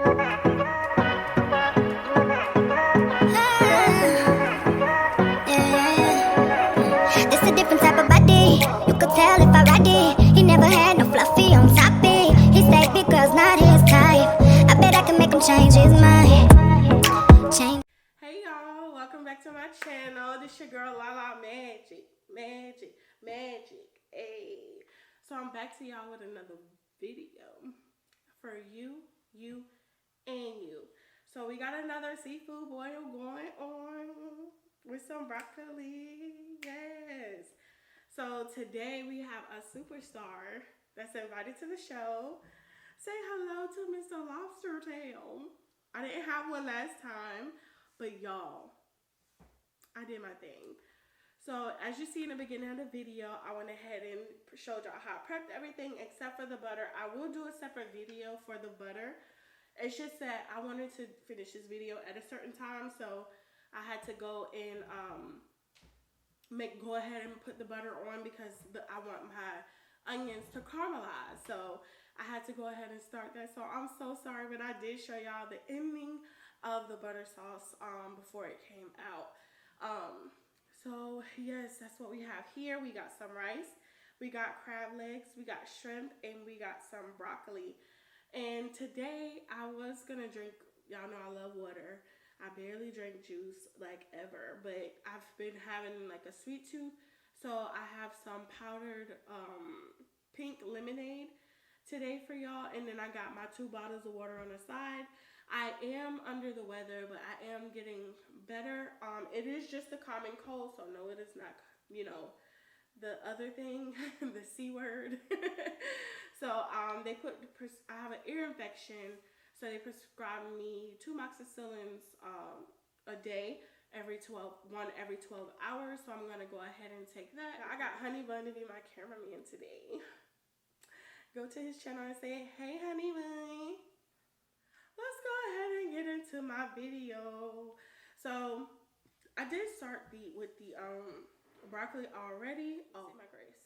This a different type of body. You could tell if I ride it. He never had no fluffy on top it. He said big girls not his type. I bet I can make him change his mind. Hey y'all, welcome back to my channel. This your girl Lala Magic. Hey. So I'm back to y'all with another video for you, and you. So we got another seafood boil going on with some broccoli. Yes. So today we have a superstar that's invited to the show. Say hello to Mr. Lobster Tail. I didn't have one last time, but y'all, I did my thing. So as you see in the beginning of the video, I went ahead and showed y'all how I prepped everything except for the butter. I will do a separate video for the butter. It's just that I wanted to finish this video at a certain time, so I had to go and go ahead and put the butter on because I want my onions to caramelize. So I had to go ahead and start that. So I'm so sorry, but I did show y'all the ending of the butter sauce before it came out. So yes, that's what we have here. We got some rice, we got crab legs, we got shrimp, and we got some broccoli. And today I was gonna drink, y'all know I love water. I barely drink juice like ever, but I've been having like a sweet tooth. So I have some powdered pink lemonade today for y'all, and then I got my 2 bottles of water on the side. I am under the weather, but I am getting better. It is just a common cold, so no, it is not, you know, the other thing, the C word. So I have an ear infection, so they prescribed me 2 amoxicillins a day, one every 12 hours. So I'm gonna go ahead and take that. I got Honey Bun to be my cameraman today. Go to his channel and say, hey, Honey Bun. Let's go ahead and get into my video. So I did start with the broccoli already. Oh my grace.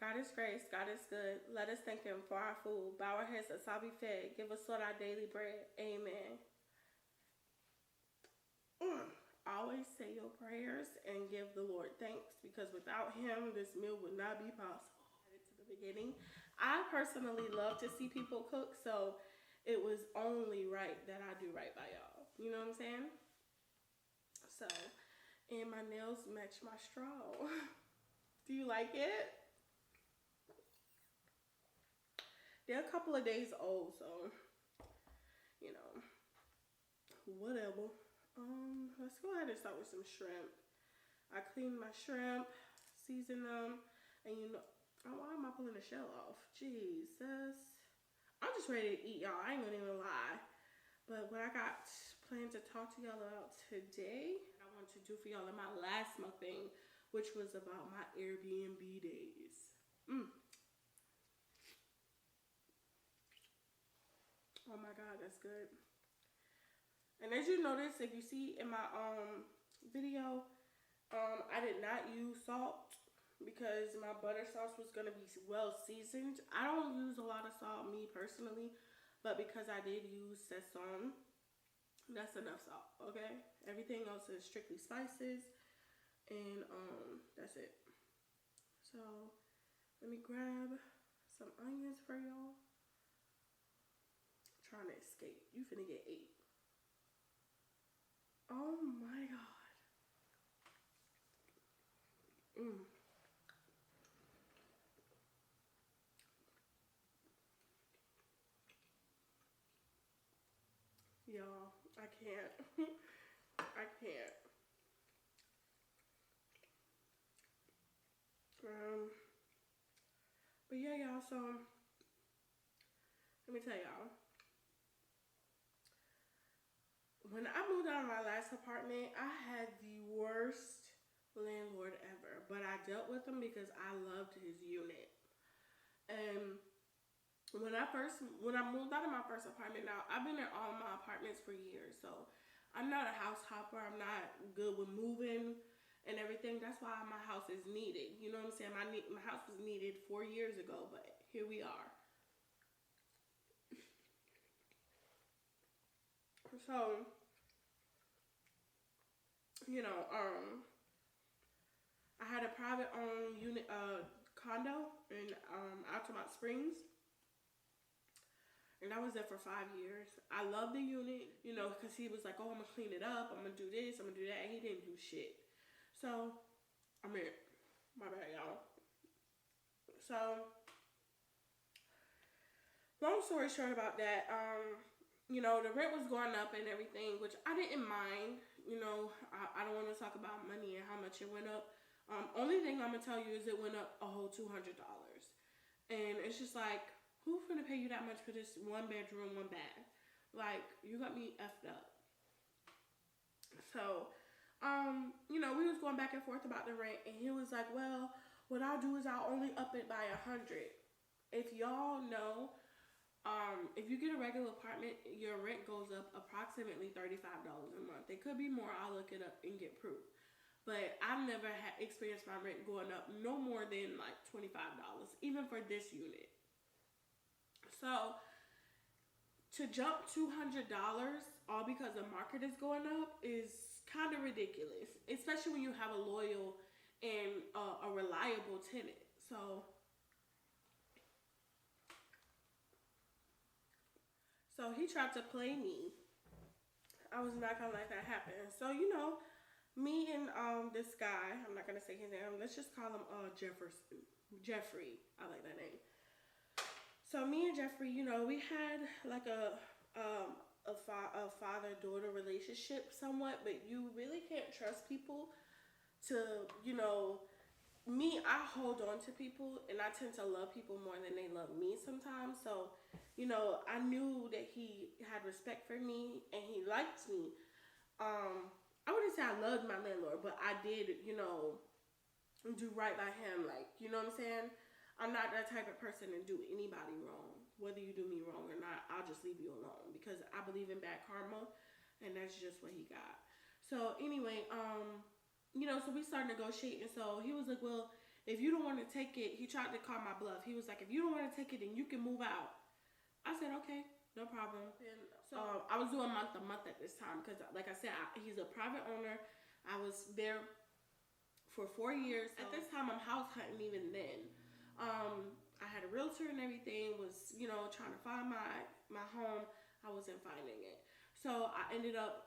God is grace, God is good. Let us thank him for our food. Bow our heads that shall be fed. Give us our daily bread. Amen. Always say your prayers and give the Lord thanks, because without him this meal would not be possible. To the beginning, I personally love to see people cook, so it was only right that I do right by y'all. You know what I'm saying? So, and my nails match my straw. Do you like it? They're a couple of days old, so, you know, whatever. Let's go ahead and start with some shrimp. I cleaned my shrimp, seasoned them, and you know, why am I pulling the shell off? Jesus. I'm just ready to eat, y'all. I ain't gonna even lie. But what I got planned to talk to y'all about today, I want to do for y'all in my last mukbang, which was about my Airbnb days. Oh my God, that's good. And as you notice, if you see in my video, I did not use salt because my butter sauce was gonna be well seasoned. I don't use a lot of salt, me personally, but because I did use sesame, that's enough salt, okay? Everything else is strictly spices, and that's it. So let me grab some onions for y'all. Trying to escape. You finna get 8. Oh my God. Y'all, I can't. I can't. But yeah, y'all, so let me tell y'all. When I moved out of my last apartment, I had the worst landlord ever, but I dealt with him because I loved his unit. And when I moved out of my first apartment, now I've been in all my apartments for years, so I'm not a house hopper. I'm not good with moving and everything. That's why my house is needed. You know what I'm saying? My house was needed 4 years ago, but here we are. So, you know, I had a private owned unit, condo in Altamont Springs, and I was there for 5 years. I loved the unit, you know, because he was like, "Oh, I'm gonna clean it up. I'm gonna do this. I'm gonna do that." And he didn't do shit. So, I mean, my bad, y'all. So, long story short about that, you know, the rent was going up and everything, which I didn't mind. You know, I don't want to talk about money and how much it went up. Only thing I'm gonna tell you is it went up a whole $200, and it's just like, who's gonna pay you that much for this 1 bedroom, 1 bath? Like, you got me effed up. So, you know, we was going back and forth about the rent, and he was like, "Well, what I'll do is I'll only up it by 100. If y'all know, if you get a regular apartment, your rent goes up approximately $35 a month. It could be more. I'll look it up and get proof. But I've never had experienced my rent going up no more than like $25, even for this unit. So to jump $200 all because the market is going up is kind of ridiculous, especially when you have a loyal and a reliable tenant. So he tried to play me. I was not gonna let that happen. So, you know, me and this guy, I'm not gonna say his name. Let's just call him Jeffrey. I like that name. So me and Jeffrey, you know, we had like a father-daughter relationship somewhat, but you really can't trust people to, you know, me, I hold on to people, and I tend to love people more than they love me sometimes. So, you know, I knew that he had respect for me and he liked me. I wouldn't say I loved my landlord, but I did, you know, do right by him. Like, you know what I'm saying? I'm not that type of person to do anybody wrong. Whether you do me wrong or not, I'll just leave you alone because I believe in bad karma, and that's just what he got. So anyway, you know, so we started negotiating. So he was like, "Well, if you don't want to take it," he tried to call my bluff. He was like, "If you don't want to take it, then you can move out." I said, "Okay, no problem." And so I was doing month to month at this time because, like I said, he's a private owner. I was there for 4 years. So at this time, I'm house hunting even then. I had a realtor and everything, was, you know, trying to find my home. I wasn't finding it. So I ended up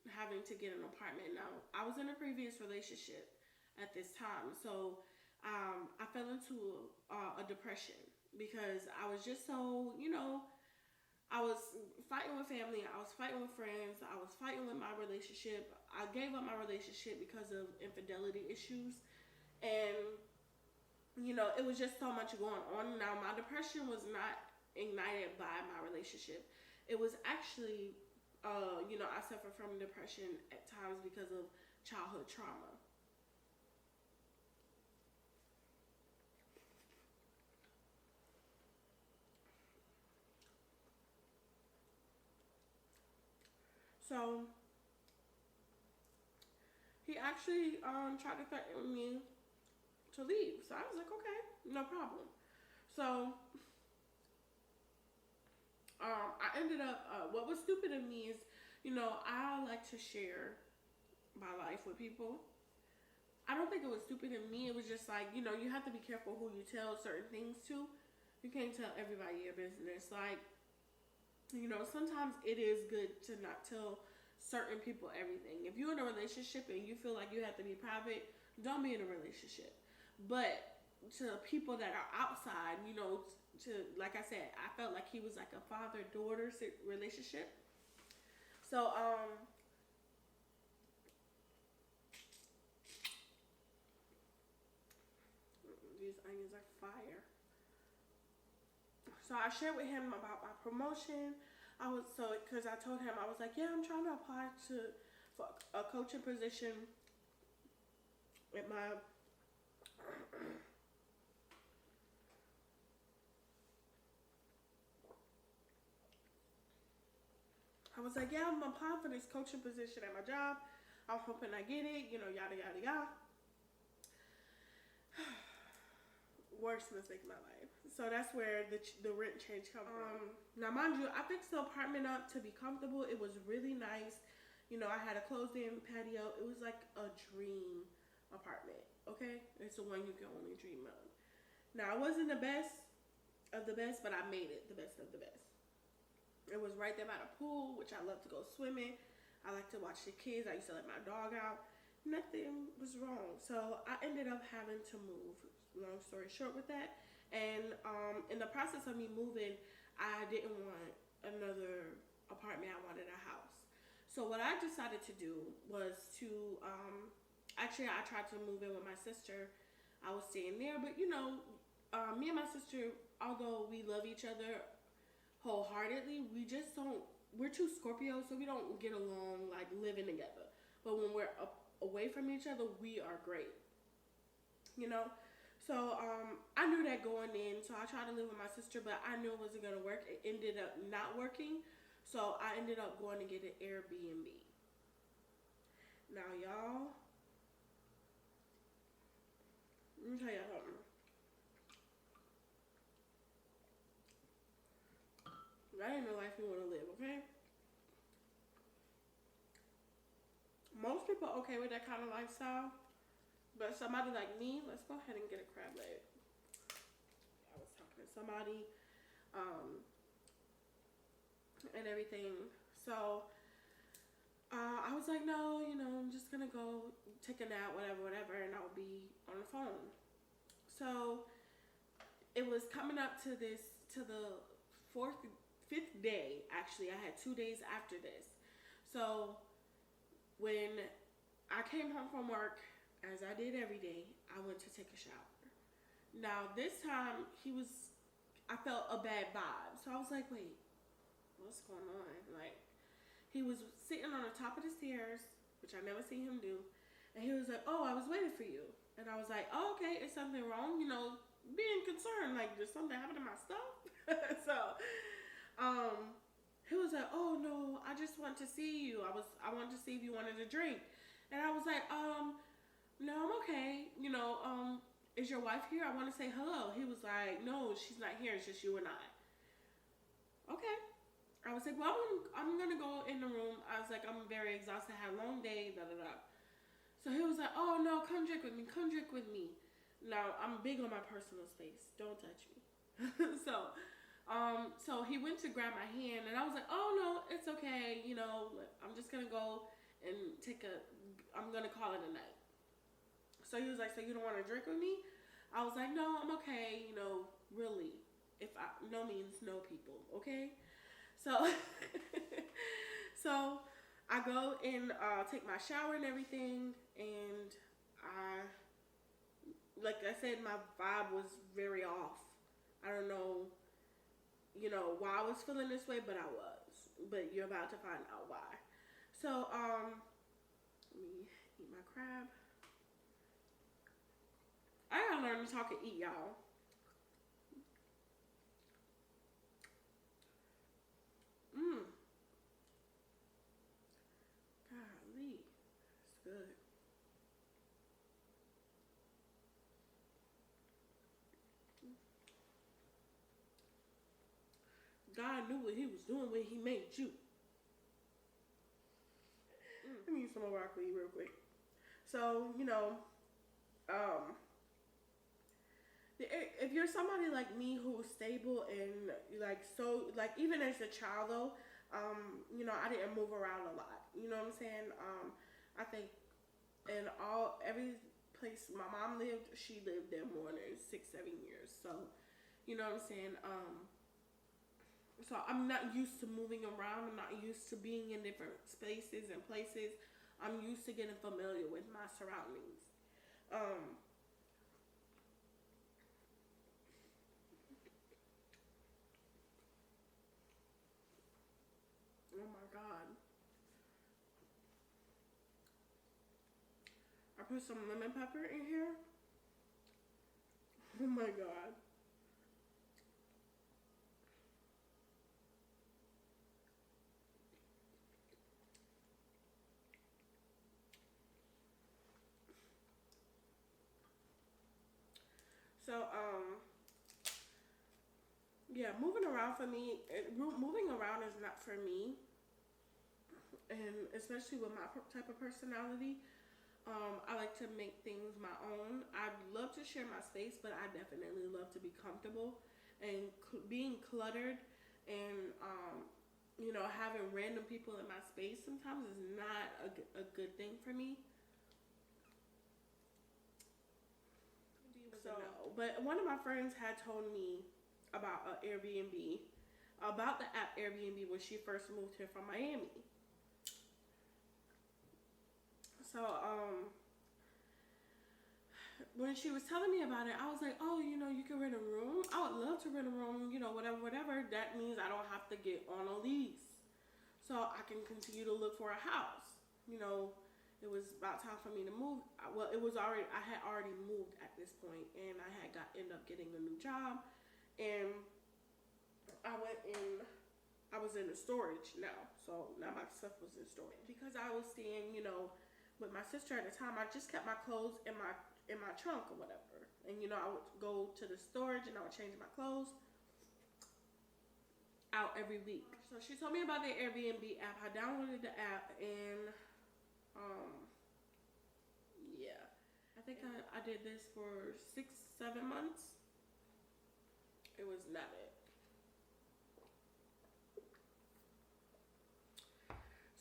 having to get an apartment. Now, I was in a previous relationship at this time. So I fell into a depression because I was just so, you know, I was fighting with family. I was fighting with friends. I was fighting with my relationship. I gave up my relationship because of infidelity issues. And you know, it was just so much going on. Now, my depression was not ignited by my relationship. It was actually, you know, I suffer from depression at times because of childhood trauma. So, he actually tried to threaten me to leave. So I was like, okay, no problem. So I ended up, what was stupid of me is, you know, I like to share my life with people. I don't think it was stupid of me. It was just like, you know, you have to be careful who you tell certain things to. You can't tell everybody your business. Like, you know, sometimes it is good to not tell certain people everything. If you're in a relationship and you feel like you have to be private, don't be in a relationship. But to people that are outside, you know, like I said, I felt like he was like a father-daughter relationship. So these onions are fire. So I shared with him about my promotion. Because I told him, I was like, yeah, I'm trying to apply for a coaching position at my I was like, yeah, I'm applying for this coaching position at my job. I'm hoping I get it, you know, yada, yada, yada. Worst mistake of my life. So that's where the rent change comes from. Now, mind you, I fixed the apartment up to be comfortable. It was really nice. You know, I had a closed-in patio. It was like a dream apartment. Okay, it's the one you can only dream of. Now, it wasn't the best of the best, but I made it the best of the best. It was right there by the pool, which I love to go swimming. I like to watch the kids. I used to let my dog out. Nothing was wrong. So I ended up having to move. Long story short with that. And in the process of me moving, I didn't want another apartment. I wanted a house. So what I decided to do was to, actually I tried to move in with my sister. I was staying there, but you know, me and my sister, although we love each other wholeheartedly, we just don't, we're two Scorpios, so we don't get along like living together. But when we're away from each other, we are great, you know. So I knew that going in, so I tried to live with my sister, but I knew it wasn't gonna work. It ended up not working, so I ended up going to get an Airbnb. Now, y'all, let me tell y'all something. That ain't the life you want to live, okay? Most people are okay with that kind of lifestyle, but somebody like me, let's go ahead and get a crab leg. I was talking to somebody, and everything. So I was like, no, you know, I'm just gonna go take a nap, whatever, and I'll be on the phone. So it was coming up to the fifth day. Actually, I had 2 days after this. So when I came home from work, as I did every day, I went to take a shower. Now this time I felt a bad vibe. So I was like, wait, what's going on? Like, he was sitting on the top of the stairs, which I never seen him do, and he was like, oh, I was waiting for you. And I was like, oh, okay, is something wrong? You know, being concerned, like, did something happen to my stuff? So he was like, oh no, I just want to see you. I wanted to see if you wanted a drink. And I was like, no, I'm okay. You know, is your wife here? I want to say hello. He was like, no, she's not here. It's just you and I. Okay. I was like, well, I'm going to go in the room. I was like, I'm very exhausted. I had a long day, da da da. So he was like, oh no, come drink with me. Come drink with me. Now, I'm big on my personal space. Don't touch me. So he went to grab my hand, and I was like, oh no, it's okay. You know, I'm just going to go and I'm going to call it a night. So he was like, so you don't want to drink with me? I was like, no, I'm okay. You know, really, no means no, people, okay? So, so I go and take my shower and everything, and like I said, my vibe was very off. I don't know, you know, why I was feeling this way, but I was. But you're about to find out why. So, let me eat my crab. I gotta learn to talk and eat, y'all. Golly, it's good. God knew what he was doing when he made you. Let me use some more broccoli real quick. So, you know, if you're somebody like me who's stable and like, so like, even as a child though, you know, I didn't move around a lot. You know what I'm saying? I think in every place my mom lived, she lived there more than 6-7 years. So, you know what I'm saying? So I'm not used to moving around. I'm not used to being in different spaces and places. I'm used to getting familiar with my surroundings. Oh my God. I put some lemon pepper in here. Oh my God. So, Yeah, moving around for me, moving around is not for me, and especially with my type of personality. I like to make things my own. I love to share my space, but I definitely love to be comfortable. And being cluttered and having random people in my space sometimes is not a good thing for me. So, but one of my friends had told me about Airbnb, about the app Airbnb when she first moved here from Miami. So, when she was telling me about it, I was like, oh, you can rent a room. I would love to rent a room, whatever. That means I don't have to get on a lease. So I can continue to look for a house. It was about time for me to move. Well, I had already moved at this point, and I had ended up getting a new job. And I was in the storage now. So now my stuff was in storage. Because I was staying, with my sister at the time, I just kept my clothes in my trunk or whatever. And I would go to the storage and I would change my clothes out every week. So she told me about the Airbnb app. I downloaded the app and yeah. I think I did this for 6-7 months. It was not it.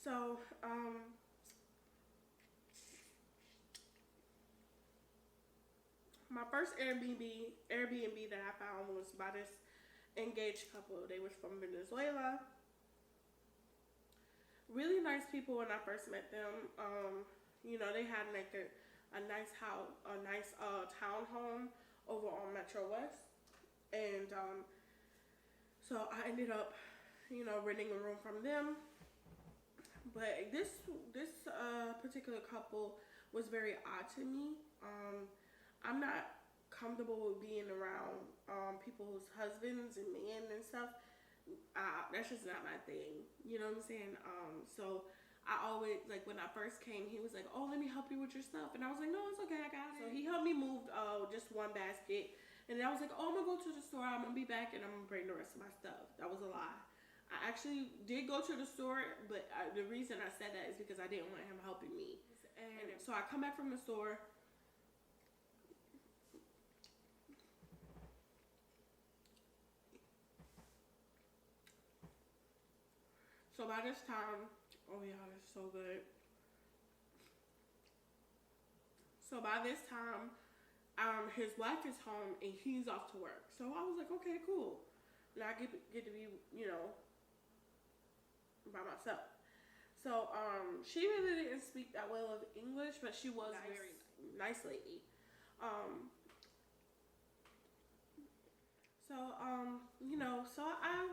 So, my first Airbnb that I found was by this engaged couple. They was from Venezuela. Really nice people when I first met them. They had like a nice house, a nice townhome over on Metro West, and so I ended up, renting a room from them. But this particular couple was very odd to me. I'm not comfortable with being around people's husbands and men and stuff. That's just not my thing. You know what I'm saying? So I always, like, when I first came, he was like, oh, let me help you with your stuff. And I was like, no, it's okay, I got it. So he helped me move just one basket. And then I was like, oh, I'm going to go to the store. I'm going to be back and I'm going to bring the rest of my stuff. That was a lie. I actually did go to the store, but the reason I said that is because I didn't want him helping me. And so I come back from the store. So by this time, oh yeah, that's so good. So by this time, his wife is home and he's off to work. So I was like, okay, cool. Now I get to be, by myself. So she really didn't speak that well of English, but she was a very nice lady. So I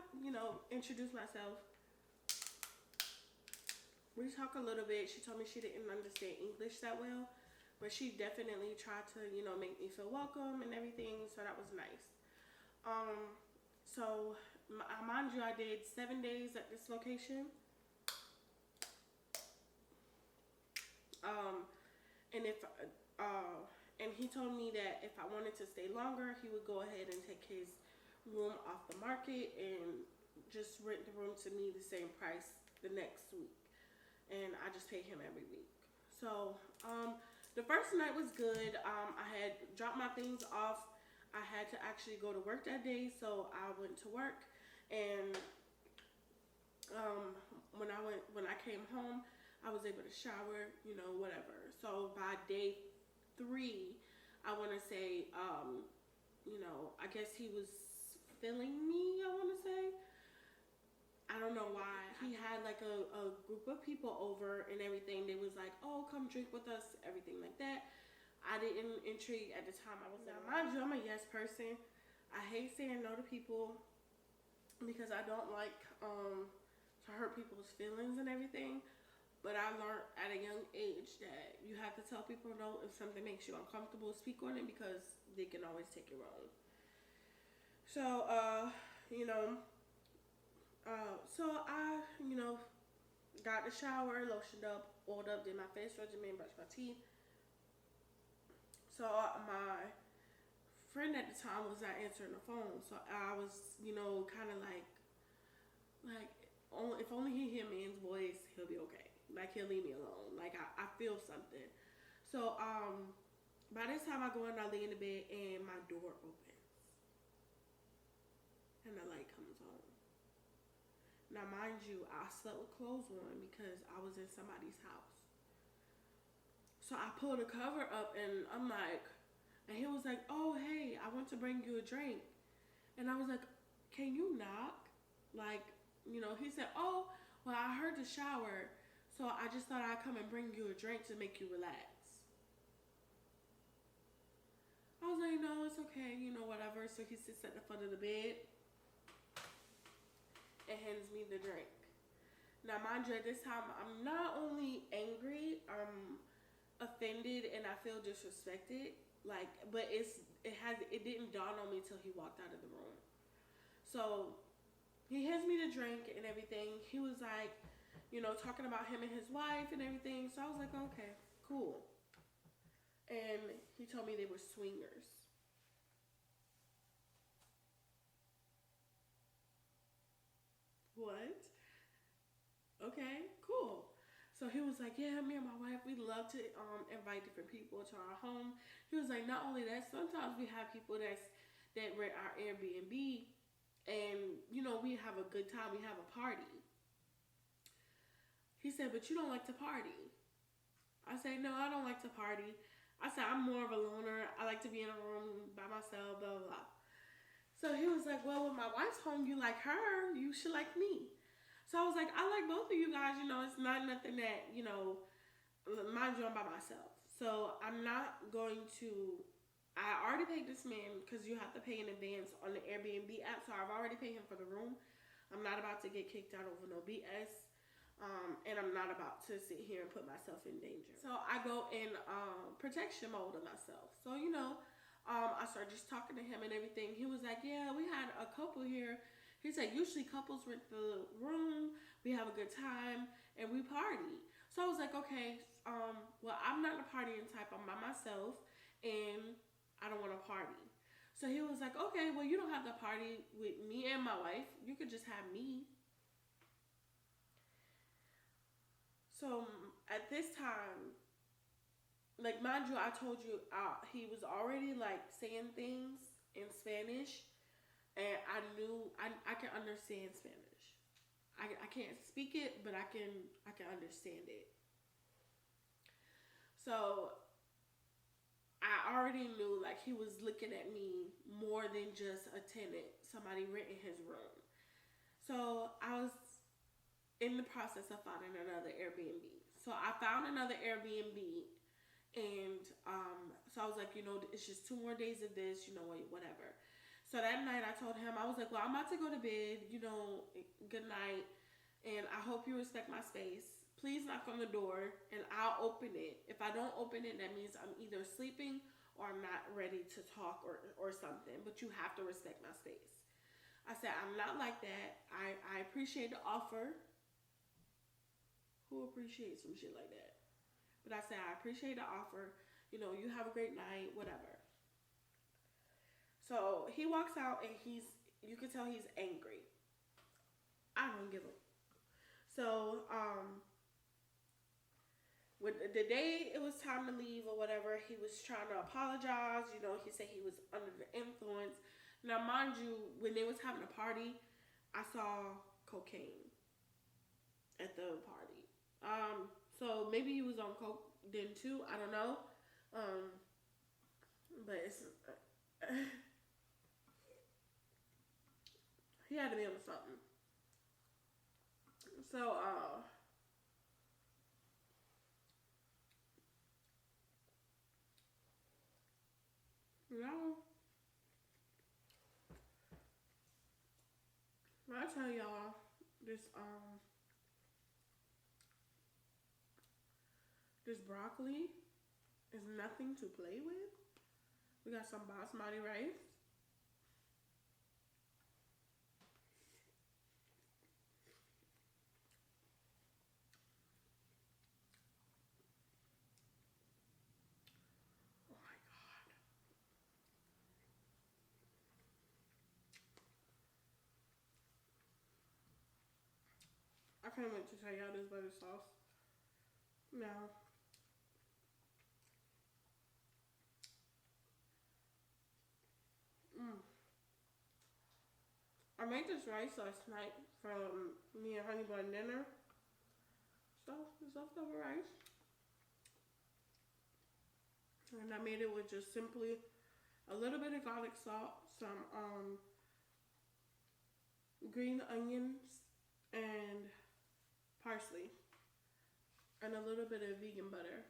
introduced myself. We talked a little bit. She told me she didn't understand English that well, but she definitely tried to, make me feel welcome and everything. So that was nice. So mind you, I did 7 days at this location. And he told me that if I wanted to stay longer, he would go ahead and take his room off the market and just rent the room to me the same price the next week. And I just pay him every week. So the first night was good. I had dropped my things off. I had to actually go to work that day, so I went to work. And when I came home, I was able to shower, whatever. So by day 3, I want to say, I guess he was feeling me, I want to say. I don't know why. He had like a group of people over and everything. They was like, oh, come drink with us, everything like that. I didn't intrigue at the time. I was like, mind you, I'm a yes person. I hate saying no to people because I don't like to hurt people's feelings and everything. But I learned at a young age that you have to tell people no if something makes you uncomfortable. Speak on it because they can always take it wrong. So, so I, got the shower, lotioned up, oiled up, did my face regimen, brushed my teeth. So my friend at the time was not answering the phone, so I was, you know, kind of like, if only he hear man's voice, he'll be okay. Like, he'll leave me alone. Like, I feel something. So, by this time I go in, I lay in the bed, and my door opens. And the light comes on. Now, mind you, I slept with clothes on because I was in somebody's house. So I pulled the cover up, and I'm like, and he was like, oh, hey, I want to bring you a drink. And I was like, can you knock? Like, you know, he said, oh, well, I heard the shower, so I just thought I'd come and bring you a drink to make you relax. I was like, no, it's okay, you know, whatever. So he sits at the foot of the bed and hands me the drink. Now, mind you, at this time, I'm not only angry, I'm offended, and I feel disrespected. Like, but it didn't dawn on me till he walked out of the room. So he hands me the drink and everything. He was like, you know, talking about him and his wife and everything. So I was like, okay, cool. And he told me they were swingers. What? Okay, cool. So he was like, yeah, me and my wife, we love to invite different people to our home. He was like, not only that, sometimes we have people that rent our Airbnb, and, you know, we have a good time. We have a party. He said, but you don't like to party. I said, no, I don't like to party. I said, I'm more of a loner. I like to be in a room by myself, blah, blah, blah. So he was like, well, when my wife's home, you like her, you should like me. So I was like, I like both of you guys, you know, it's not nothing that, you know, mind you, I'm by myself. So I'm not going to, I already paid this man, because you have to pay in advance on the Airbnb app, so I've already paid him for the room. I'm not about to get kicked out over no BS, and I'm not about to sit here and put myself in danger. So I go in protection mode of myself. So, you know, I started just talking to him and everything. He was like, yeah, we had a couple here. He said, usually couples rent the room, we have a good time, and we party. So I was like, okay, well, I'm not the partying type. I'm by myself, and I don't want to party. So he was like, okay, well, you don't have to party with me and my wife. You could just have me. So at this time, like, mind you, I told you he was already, like, saying things in Spanish. And I knew I can understand Spanish. I can't speak it, but I can understand it. So I already knew, like, he was looking at me more than just a tenant, somebody renting his room. So I was in the process of finding another Airbnb. So I found another Airbnb, and so I was like, you know, it's just 2 more days of this, you know, whatever. So that night I told him, I was like, well, I'm about to go to bed, you know, good night, and I hope you respect my space. Please knock on the door, and I'll open it. If I don't open it, that means I'm either sleeping or I'm not ready to talk or something, but you have to respect my space. I said, I'm not like that. I appreciate the offer. Who appreciates some shit like that? But I said, I appreciate the offer. You know, you have a great night, whatever. So he walks out, and you can tell he's angry. I don't give a. So, when the day it was time to leave or whatever, he was trying to apologize. You know, he said he was under the influence. Now, mind you, when they was having a party, I saw cocaine at the party. So maybe he was on coke then too. I don't know. But it's. He had to be on something. So, you know, when I tell y'all this broccoli is nothing to play with. We got some basmati rice. Oh my God. can't wait to try y'all this butter sauce. Now, I made this rice last night from me and Honey Bun dinner. So, it's leftover rice. And I made it with just simply a little bit of garlic salt, some green onions, and parsley, and a little bit of vegan butter.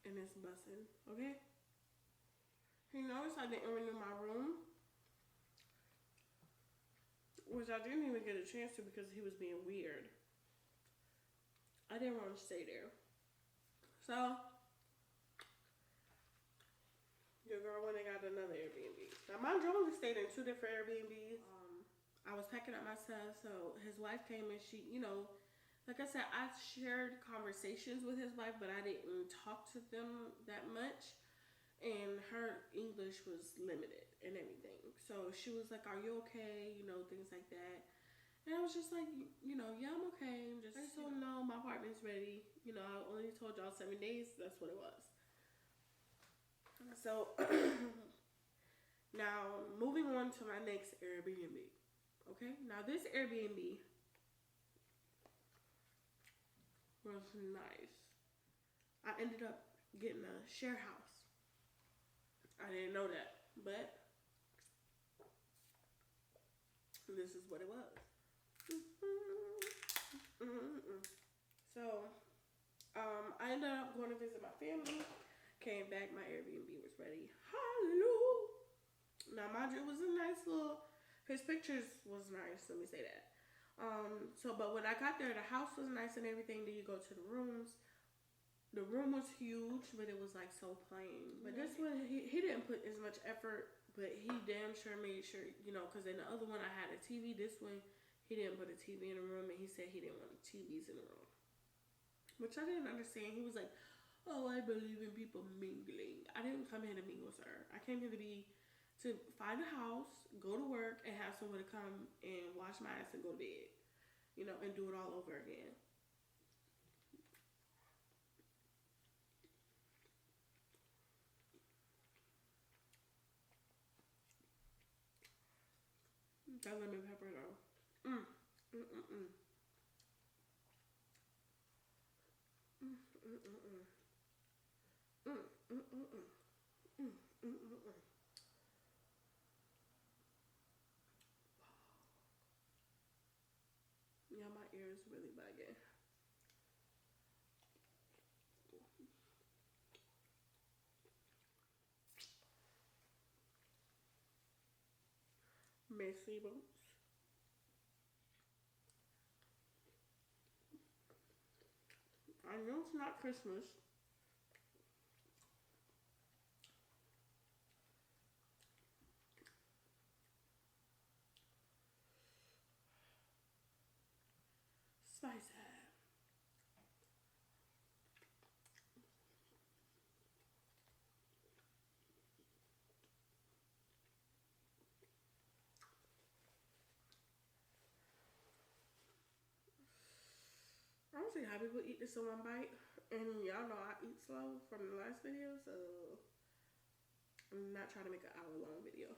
And it's bussin', okay? You notice I didn't renew my room, which I didn't even get a chance to because he was being weird. I didn't want to stay there. So, your girl went and got another Airbnb. Now, mind you, I only stayed in 2 different Airbnbs. I was packing up my stuff, so his wife came and she, you know, like I said, I shared conversations with his wife, but I didn't talk to them that much. And her English was limited and everything. So she was like, "Are you okay?" You know, things like that. And I was just like, you know, yeah, I'm okay. I just told him, no, my apartment's ready. You know, I only told y'all 7 days. That's what it was. So, now, moving on to my next Airbnb. Okay? Now, this Airbnb was nice. I ended up getting a share house. I didn't know that, but this is what it was. So, I ended up going to visit my family. Came back, my Airbnb was ready. Hallelujah! Now, mind you, it was a nice little. His pictures was nice. Let me say that. But when I got there, the house was nice and everything. Then you go to the rooms. The room was huge, but it was like so plain. But this one, he didn't put as much effort, but he damn sure made sure, you know, because in the other one I had a TV. This one, he didn't put a TV in the room, and he said he didn't want TVs in the room, which I didn't understand. He was like, "Oh, I believe in people mingling." I didn't come here to mingle, sir. I came here to find a house, go to work, and have someone to come and wash my ass and go to bed, you know, and do it all over again. That lemon pepper though. Mm. Mm mm mm. Mm mm mm mm. Mm mm mm mm. Mm mm mm mm. Yeah, my ear is really bugging. Messy boots. I know it's not Christmas. Spicy. I don't see how people eat this in one bite. And y'all know I eat slow from the last video, so I'm not trying to make an hour-long video.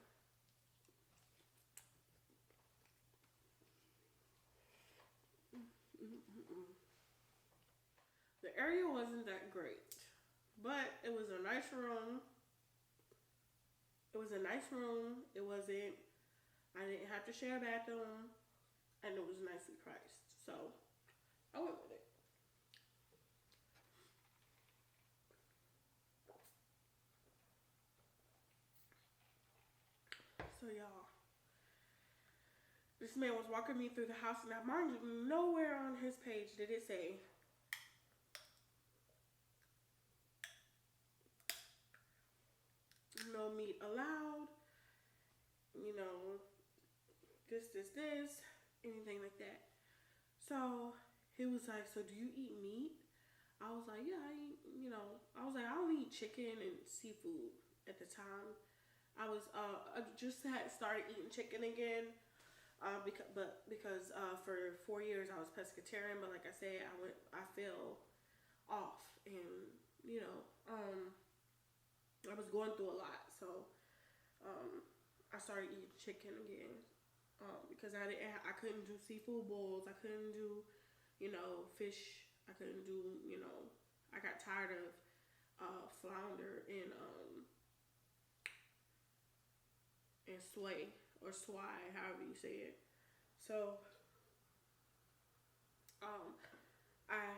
The area wasn't that great, but it was a nice room. It was a nice room. It wasn't, I didn't have to share a bathroom, and it was nicely priced. So, I went with it. So, y'all, this man was walking me through the house, and now, mind you, nowhere on his page did it say no meat allowed, you know, this, anything like that. So he was like, "So do you eat meat?" I was like, "Yeah, I eat, you know," I was like, "I only eat chicken and seafood at the time." I just had started eating chicken again. Because for 4 years I was pescatarian, but like I said, I fell off, and you know, I was going through a lot, so I started eating chicken again, because I couldn't do seafood bowls, I couldn't do, fish, I couldn't do, I got tired of flounder and sway or swai, however you say it. So I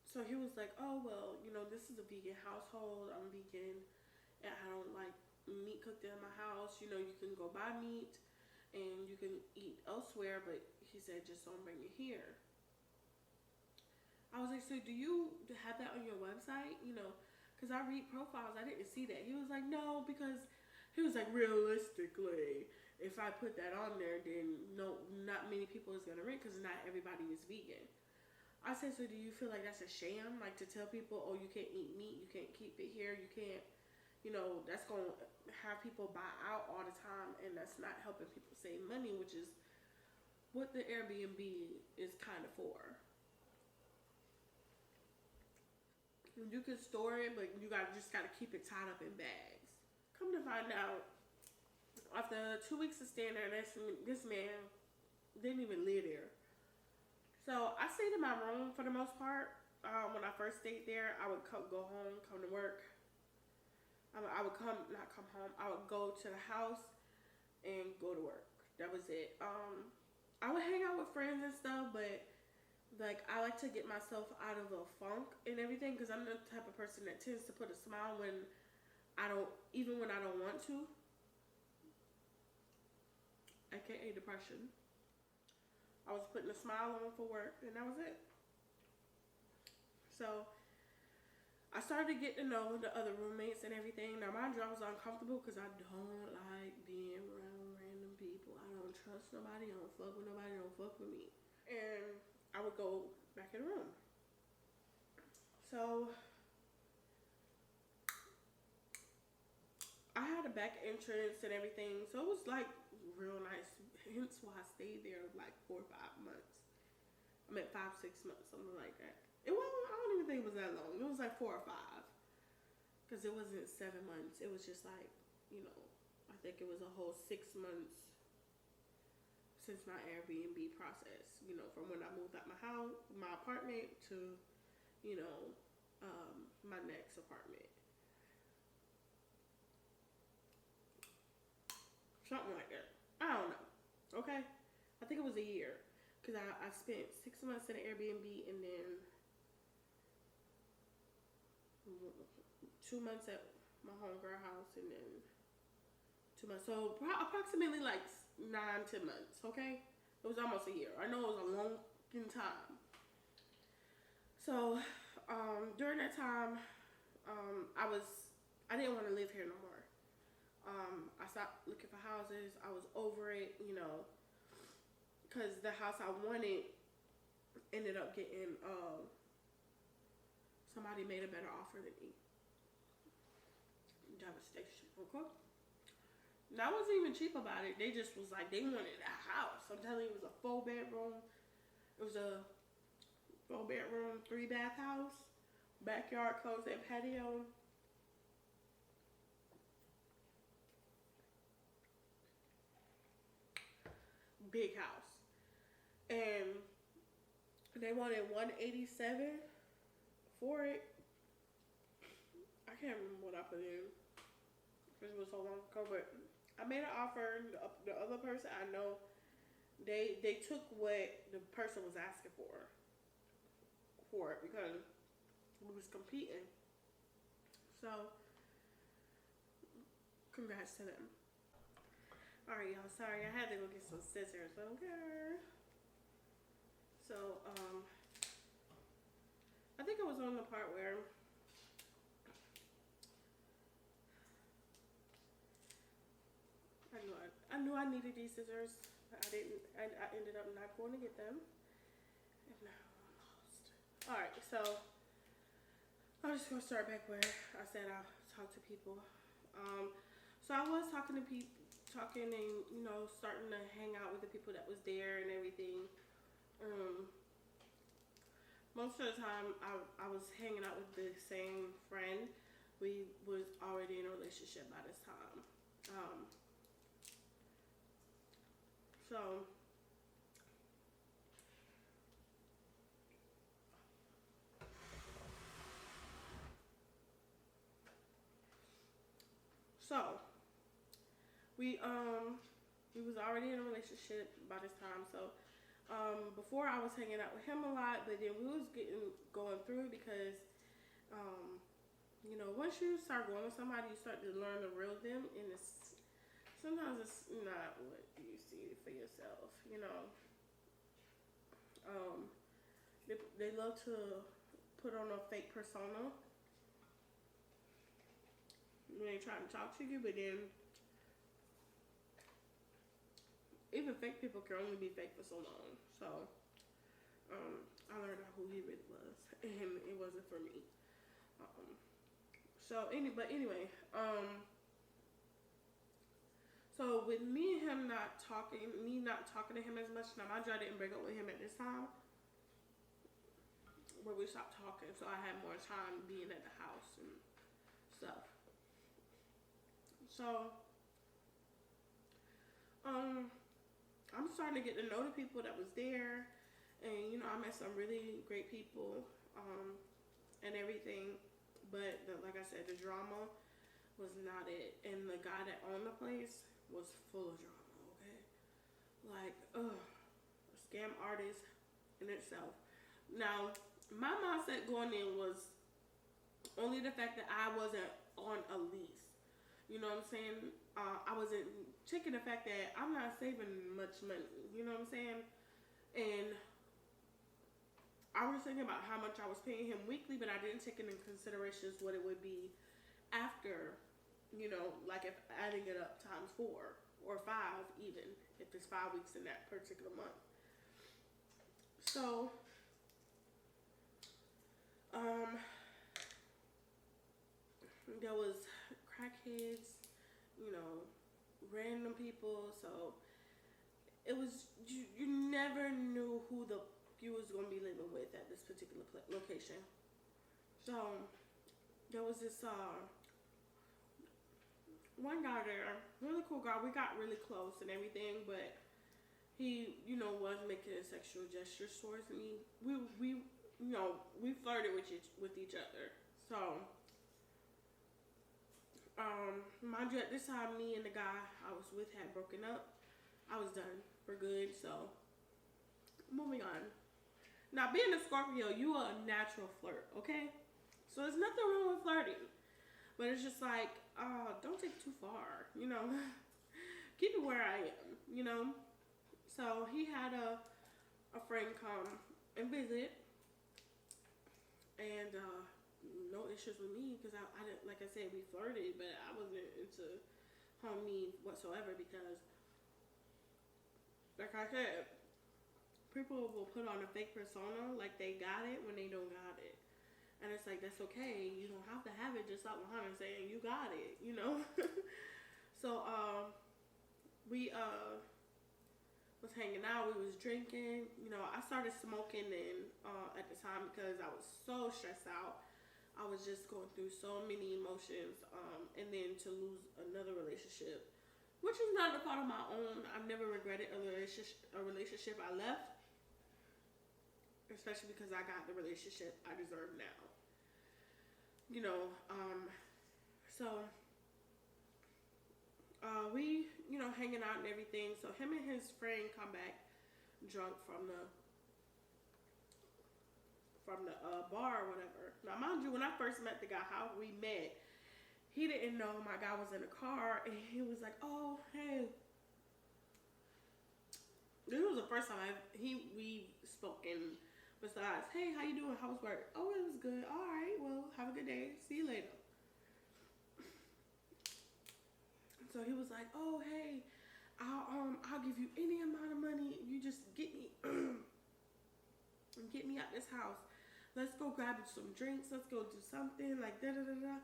so he was like, oh well, this is a vegan household. I'm vegan, and I don't like meat cooked in my house. You can go buy meat and you can eat elsewhere, but he said just don't bring it here. I was like, so do you have that on your website? Because I read profiles, I didn't see that. He was like, no, because he was like, realistically, if I put that on there, then no, not many people is gonna rent, because not everybody is vegan. I said, so do you feel like that's a sham? Like, to tell people, oh, you can't eat meat, you can't keep it here, you can't, that's gonna have people buy out all the time, and that's not helping people save money, which is what the Airbnb is kind of for. You can store it, but you just gotta keep it tied up in bags. Come to find out, after 2 weeks of staying there, this man didn't even live there. So I stayed in my room for the most part. When I first stayed there, I would go home, come to work. I would not come home. I would go to the house and go to work. That was it. I would hang out with friends and stuff, but like, I like to get myself out of a funk and everything, because I'm the type of person that tends to put a smile even when I don't want to. AKA depression. I was putting a smile on for work, and that was it. So I started to get to know the other roommates and everything. Now, mind you, I was uncomfortable because I don't like being around random people. I don't trust nobody. I don't fuck with nobody. They don't fuck with me. And I would go back in the room. So I had a back entrance and everything, so it was like real nice. Hence why I stayed there like 4 or 5 months. I meant 5, 6 months, something like that. I don't even think it was that long. It was like 4 or 5, because it wasn't 7 months. It was just like, I think it was a whole 6 months since my Airbnb process, from when I moved out my apartment to, my next apartment. Something like that. I don't know. Okay? I think it was a year, because I spent 6 months in an Airbnb, and then 2 months at my homegirl house, and then 2 months. So approximately like 9-10 months, okay? It was almost a year. I know it was a long time. So during that time, I didn't want to live here no more. I stopped looking for houses. I was over it, because the house I wanted ended up getting, somebody made a better offer than me. Devastation, okay? And I wasn't even cheap about it. They just was like, they wanted a house. I'm telling you, it was a 4-bedroom. It was a 4-bedroom, 3-bath house. Backyard, closet, patio. Big house. And they wanted $187 for it. I can't remember what I put in, because it was so long ago, but I made an offer. The other person I know, they took what the person was asking for it, because we was competing. So congrats to them. Alright, y'all, sorry, I had to go get some scissors, okay? So I think I was on the part where I knew I needed these scissors. I ended up not going to get them. And now I'm lost. Alright, so I'm just going to start back where I said I'll talk to people. So I was talking to talking and, you know, starting to hang out with the people that was there and everything. Most of the time, I was hanging out with the same friend. We was already in a relationship by this time. So So we was already in a relationship by this time. So before I was hanging out with him a lot, but then we was going through because you know, once you start going with somebody, you start to learn the real them, and sometimes it's not what you see for yourself. You know, they love to put on a fake persona when they try to talk to you, but then even fake people can only be fake for so long. So I learned out who he really was, and it wasn't for me. But anyway, so with me and him not talking to him as much. Now, mind you, I didn't break up with him at this time, where we stopped talking, so I had more time being at the house and stuff. So I'm starting to get to know the people that was there, and you know, I met some really great people, and everything. But like I said, the drama was not it, and the guy that owned the place was full of drama. Okay, like a scam artist in itself. Now, my mindset going in was only the fact that I wasn't on a lease. You know what I'm saying? I wasn't checking the fact that I'm not saving much money. You know what I'm saying? And I was thinking about how much I was paying him weekly, but I didn't take into considerations what it would be after, you know, like if adding it up times 4 or 5 even, if it's 5 weeks in that particular month. So, there was crackheads, you know, random people, so it was, you never knew who you was going to be living with at this particular location. So there was this one guy there, really cool guy. We got really close and everything, but he, you know, was making sexual gestures towards me. We you know, we flirted with each other. So mind you, at this time, me and the guy I was with had broken up. I was done for good. So moving on. Now, being a Scorpio, you are a natural flirt, okay? So there's nothing wrong with flirting. But it's just like, don't take it too far, you know? Keep it where I am, you know? So he had a friend come and visit. And no issues with me because I didn't, like I said, we flirted, but I wasn't into homie whatsoever because, like I said, people will put on a fake persona like they got it when they don't got it. And it's like, that's okay. You don't have to have it, just like Muhammad saying, you got it, you know? So, we was hanging out, we was drinking. You know, I started smoking then at the time because I was so stressed out. I was just going through so many emotions. And then to lose another relationship, which is not a fault of my own. I've never regretted a relationship I left. Especially because I got the relationship I deserve now. You know, so we, you know, hanging out and everything. So him and his friend come back drunk from the bar or whatever. Now, mind you, when I first met the guy, how we met, he didn't know my guy was in the car, and he was like, "Oh, hey." This was the first time we spoken. Besides, hey, how you doing? How was work? Oh, it was good. All right, well, have a good day. See you later. So he was like, oh, hey, I'll give you any amount of money. You just get me out this house. Let's go grab some drinks. Let's go do something like da da da da.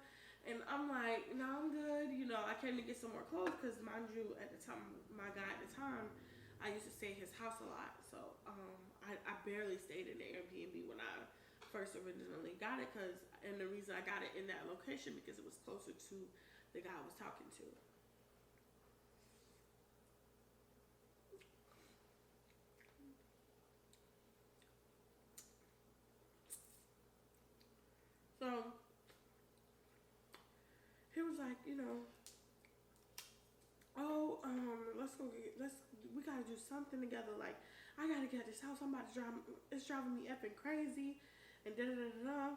And I'm like, no, I'm good. You know, I came to get some more clothes because, mind you, at the time, my guy at the time, I used to stay at his house a lot. So I barely stayed in the Airbnb when I first originally got it. And the reason I got it in that location because it was closer to the guy I was talking to. So he was like, you know, oh, we gotta do something together. Like, I gotta get this house. It's driving me effing crazy, and da da da da.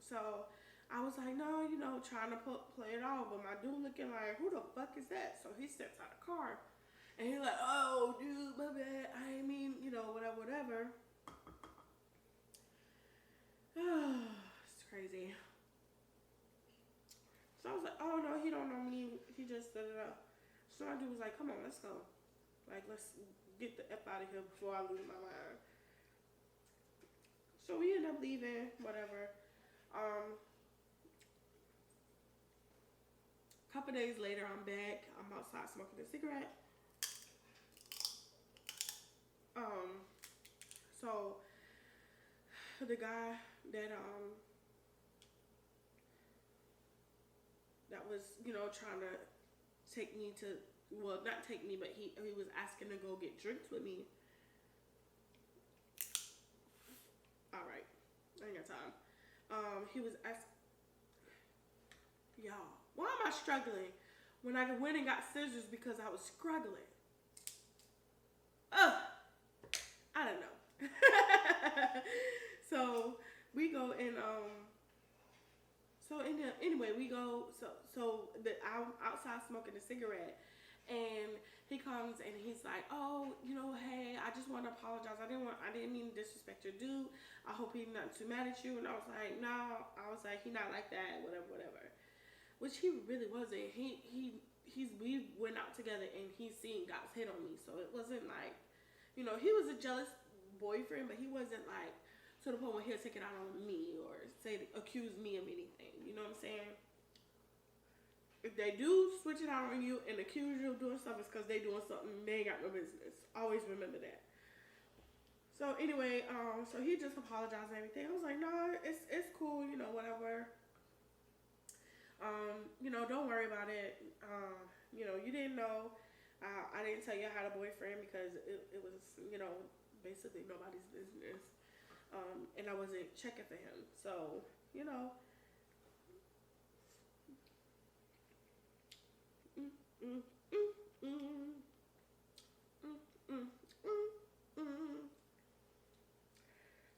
So I was like, no, you know, trying to play it off, but my dude looking like, who the fuck is that? So he steps out of the car, and he's like, oh, dude, my bad. I mean, you know, whatever. It's crazy. So I was like, oh no, he don't know me. He just da da da. So my dude was like, come on, let's go. Like, let's get the F out of here before I lose my mind. So we end up leaving, whatever. Couple days later, I'm back. I'm outside smoking a cigarette. So the guy that was, you know, trying to take me to, well, not take me, but he was asking to go get drinks with me. All right, I ain't got time. He was asking, y'all, why am I struggling when I went and got scissors because I was struggling? Ugh, I don't know. So we go and anyway we go I'm outside smoking a cigarette, and he comes and he's like, oh, you know, hey, I just want to apologize. I didn't mean to disrespect your dude. I hope he's not too mad at you. And I was like, no. I was like, he not like that, whatever. Which he really wasn't. We went out together and he's seen guys hit on me, so it wasn't like, you know, he was a jealous boyfriend, but he wasn't like to the point where he'll take it out on me or accuse me of anything. You know what I'm saying? If they do switch it out on you and accuse you of doing stuff, it's because they doing something they ain't got no business. Always remember that. So anyway, so he just apologized and everything. I was like, no, it's cool, you know, whatever. You know, don't worry about it. You know, you didn't know. I didn't tell you I had a boyfriend because it was, you know, basically nobody's business. And I wasn't checking for him. So, you know.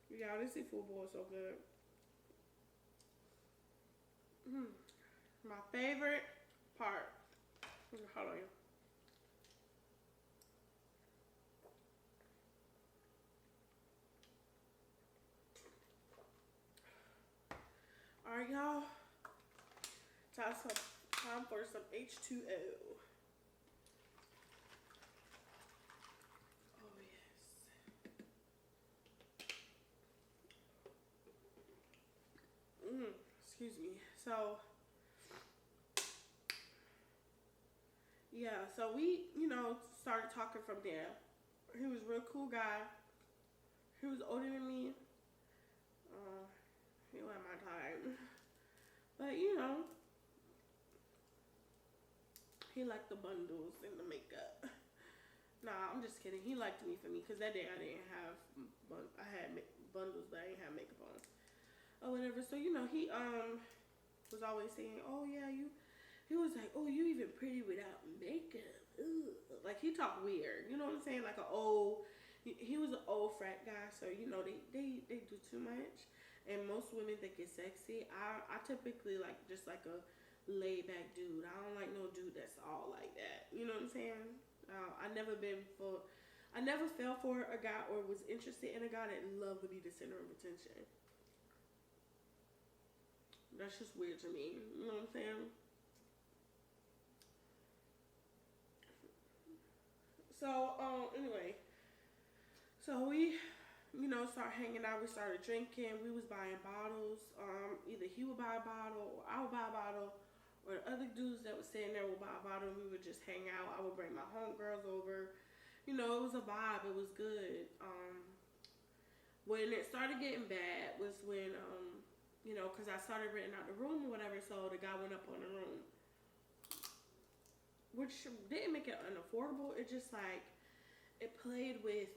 Yeah, this seafood bowl is so good. My favorite part. Hold on. Alright, y'all. Time for some H2O. Oh, yes. Excuse me. So, yeah, so we, you know, started talking from there. He was a real cool guy. He was older than me. He wasn't my time. But, you know, he liked the bundles and the makeup. Nah, I'm just kidding. He liked me for me because that day I didn't have, I had bundles, but I didn't have makeup on. Or whatever. So, you know, he was always saying, oh, yeah, he was like, oh, you even pretty without makeup. Ugh. Like, he talked weird. You know what I'm saying? Like he was an old frat guy, so, you know, they do too much. And most women think it's sexy. I typically like just like a laid back dude. I don't like no dude that's all like that. You know what I'm saying? I never fell for a guy or was interested in a guy that loved to be the center of attention. That's just weird to me. You know what I'm saying? So, anyway. So we, you know, start hanging out. We started drinking. We was buying bottles. Either he would buy a bottle or I would buy a bottle, or the other dudes that was sitting there would buy a bottle and we would just hang out. I would bring my homegirls over. You know, it was a vibe. It was good. When it started getting bad was when, you know, because I started renting out the room or whatever, so the guy went up on the room. Which didn't make it unaffordable. It just, like, it played with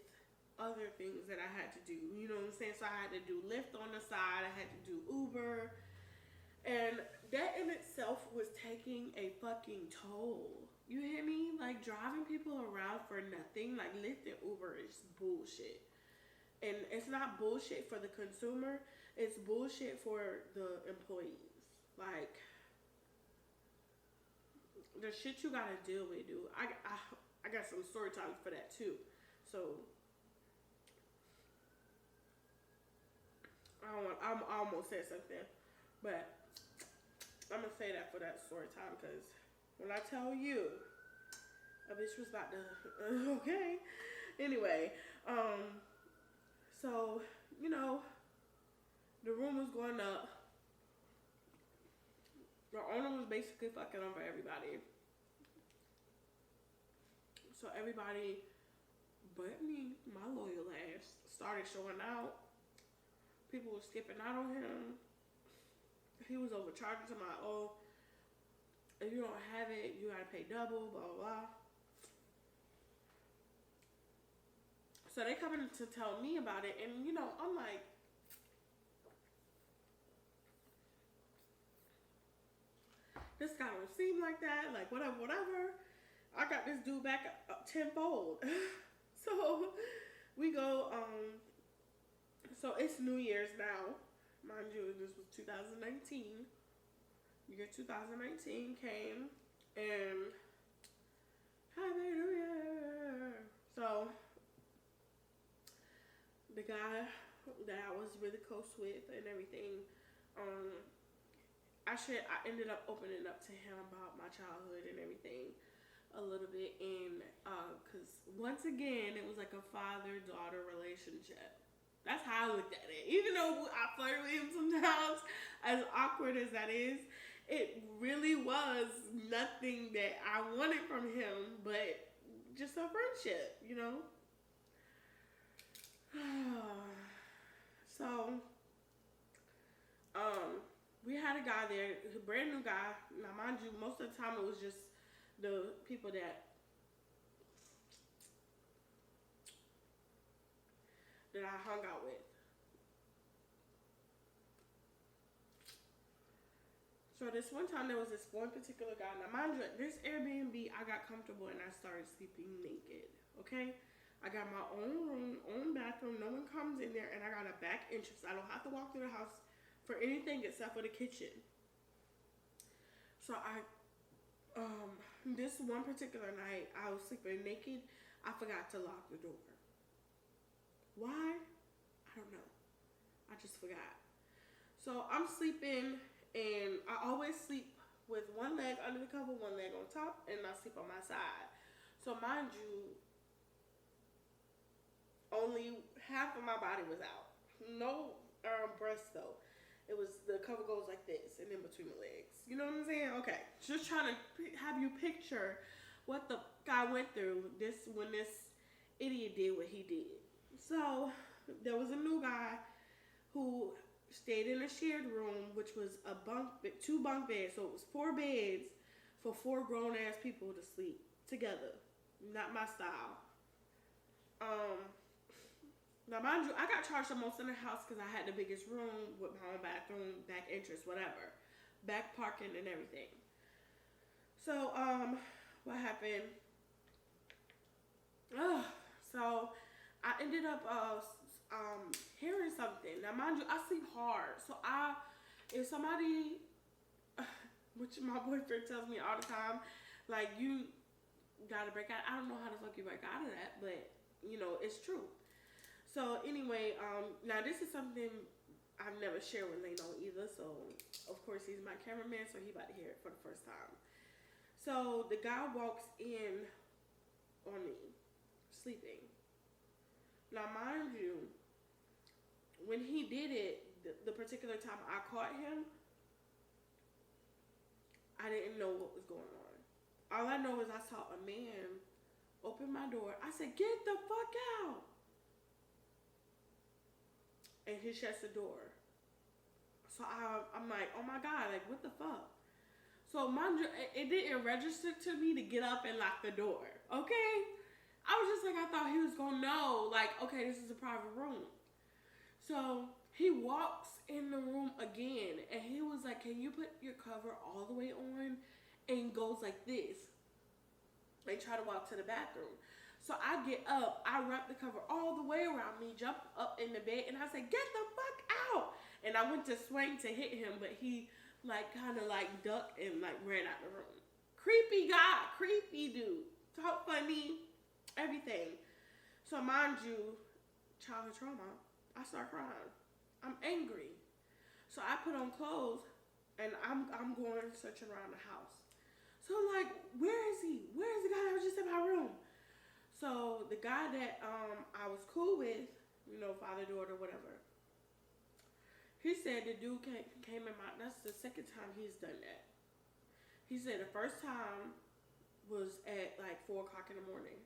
other things that I had to do. You know what I'm saying? So I had to do Lyft on the side. I had to do Uber. And that in itself was taking a fucking toll. You hear me? Like, driving people around for nothing, like Lyft and Uber is bullshit. And it's not bullshit for the consumer, it's bullshit for the employees. Like, the shit you gotta deal with, dude. I got some story times for that too. So I almost said something, but I'm gonna say that for that story time, because when I tell you, a bitch was about to, okay. Anyway, so, you know, the room was going up. The owner was basically fucking over everybody. So everybody but me, my loyal ass, started showing out. People were skipping out on him. He was overcharging to my, oh, if you don't have it, you gotta pay double, blah, blah, blah. So they coming to tell me about it, and you know, I'm like, this guy don't seem like that, like whatever. I got this dude back tenfold. So we go, so it's New Year's now. Mind you, this was 2019. Year 2019 came, and Happy New Year. So the guy that I was really close with and everything, I ended up opening up to him about my childhood and everything a little bit, and because once again it was like a father-daughter relationship. That's how I looked at it. Even though I flirted with him sometimes, as awkward as that is, it really was nothing that I wanted from him, but just a friendship, you know. So, we had a guy there, a brand new guy. Now, mind you, most of the time it was just the people that I hung out with. So this one time there was this one particular guy. Now, mind you, at this Airbnb, I got comfortable and I started sleeping naked. Okay. I got my own room, own bathroom. No one comes in there, and I got a back entrance. I don't have to walk through the house for anything except for the kitchen. So this one particular night, I was sleeping naked. I forgot to lock the door. Why? I don't know. I just forgot. So I'm sleeping, and I always sleep with one leg under the cover, one leg on top, and I sleep on my side. So mind you, only half of my body was out. No breast though. It was, the cover goes like this and in between the legs. You know what I'm saying? Okay. Just trying to have you picture what the guy went through when this idiot did what he did. So there was a new guy who stayed in a shared room, which was two bunk beds. So it was 4 beds for 4 grown ass people to sleep together. Not my style. Now, mind you, I got charged the most in the house because I had the biggest room with my own bathroom, back entrance, whatever. Back parking and everything. So, what happened? So, I ended up hearing something. Now, mind you, I sleep hard. So, if somebody, which my boyfriend tells me all the time, like, you gotta break out. I don't know how the fuck you break out of that, but, you know, it's true. So anyway, now this is something I've never shared with Leno either. So of course he's my cameraman, so he about to hear it for the first time. So the guy walks in on me, sleeping. Now mind you, when he did it, the particular time I caught him, I didn't know what was going on. All I know is I saw a man open my door. I said, "Get the fuck out!" And he shuts the door. So I'm like, "Oh my God, like what the fuck?" So mind you, it didn't register to me to get up and lock the door. Okay, I was just like, I thought he was gonna know, like, okay, this is a private room. So he walks in the room again, and he was like, "Can you put your cover all the way on?" And goes like this. They try to walk to the bathroom. So I get up, I wrap the cover all the way around me, jump up in the bed, and I said, "Get the fuck out!" And I went to swing to hit him, but he like kind of like ducked and like ran out the room. Creepy guy, creepy dude. Talk funny, everything. So mind you, childhood trauma, I start crying. I'm angry. So I put on clothes and I'm going searching around the house. So I'm like, where is he? Where is the guy that was just in my room? So the guy that I was cool with, you know, father, daughter, whatever, he said the dude came in my, that's the second time he's done that. He said the first time was at like 4 o'clock in the morning.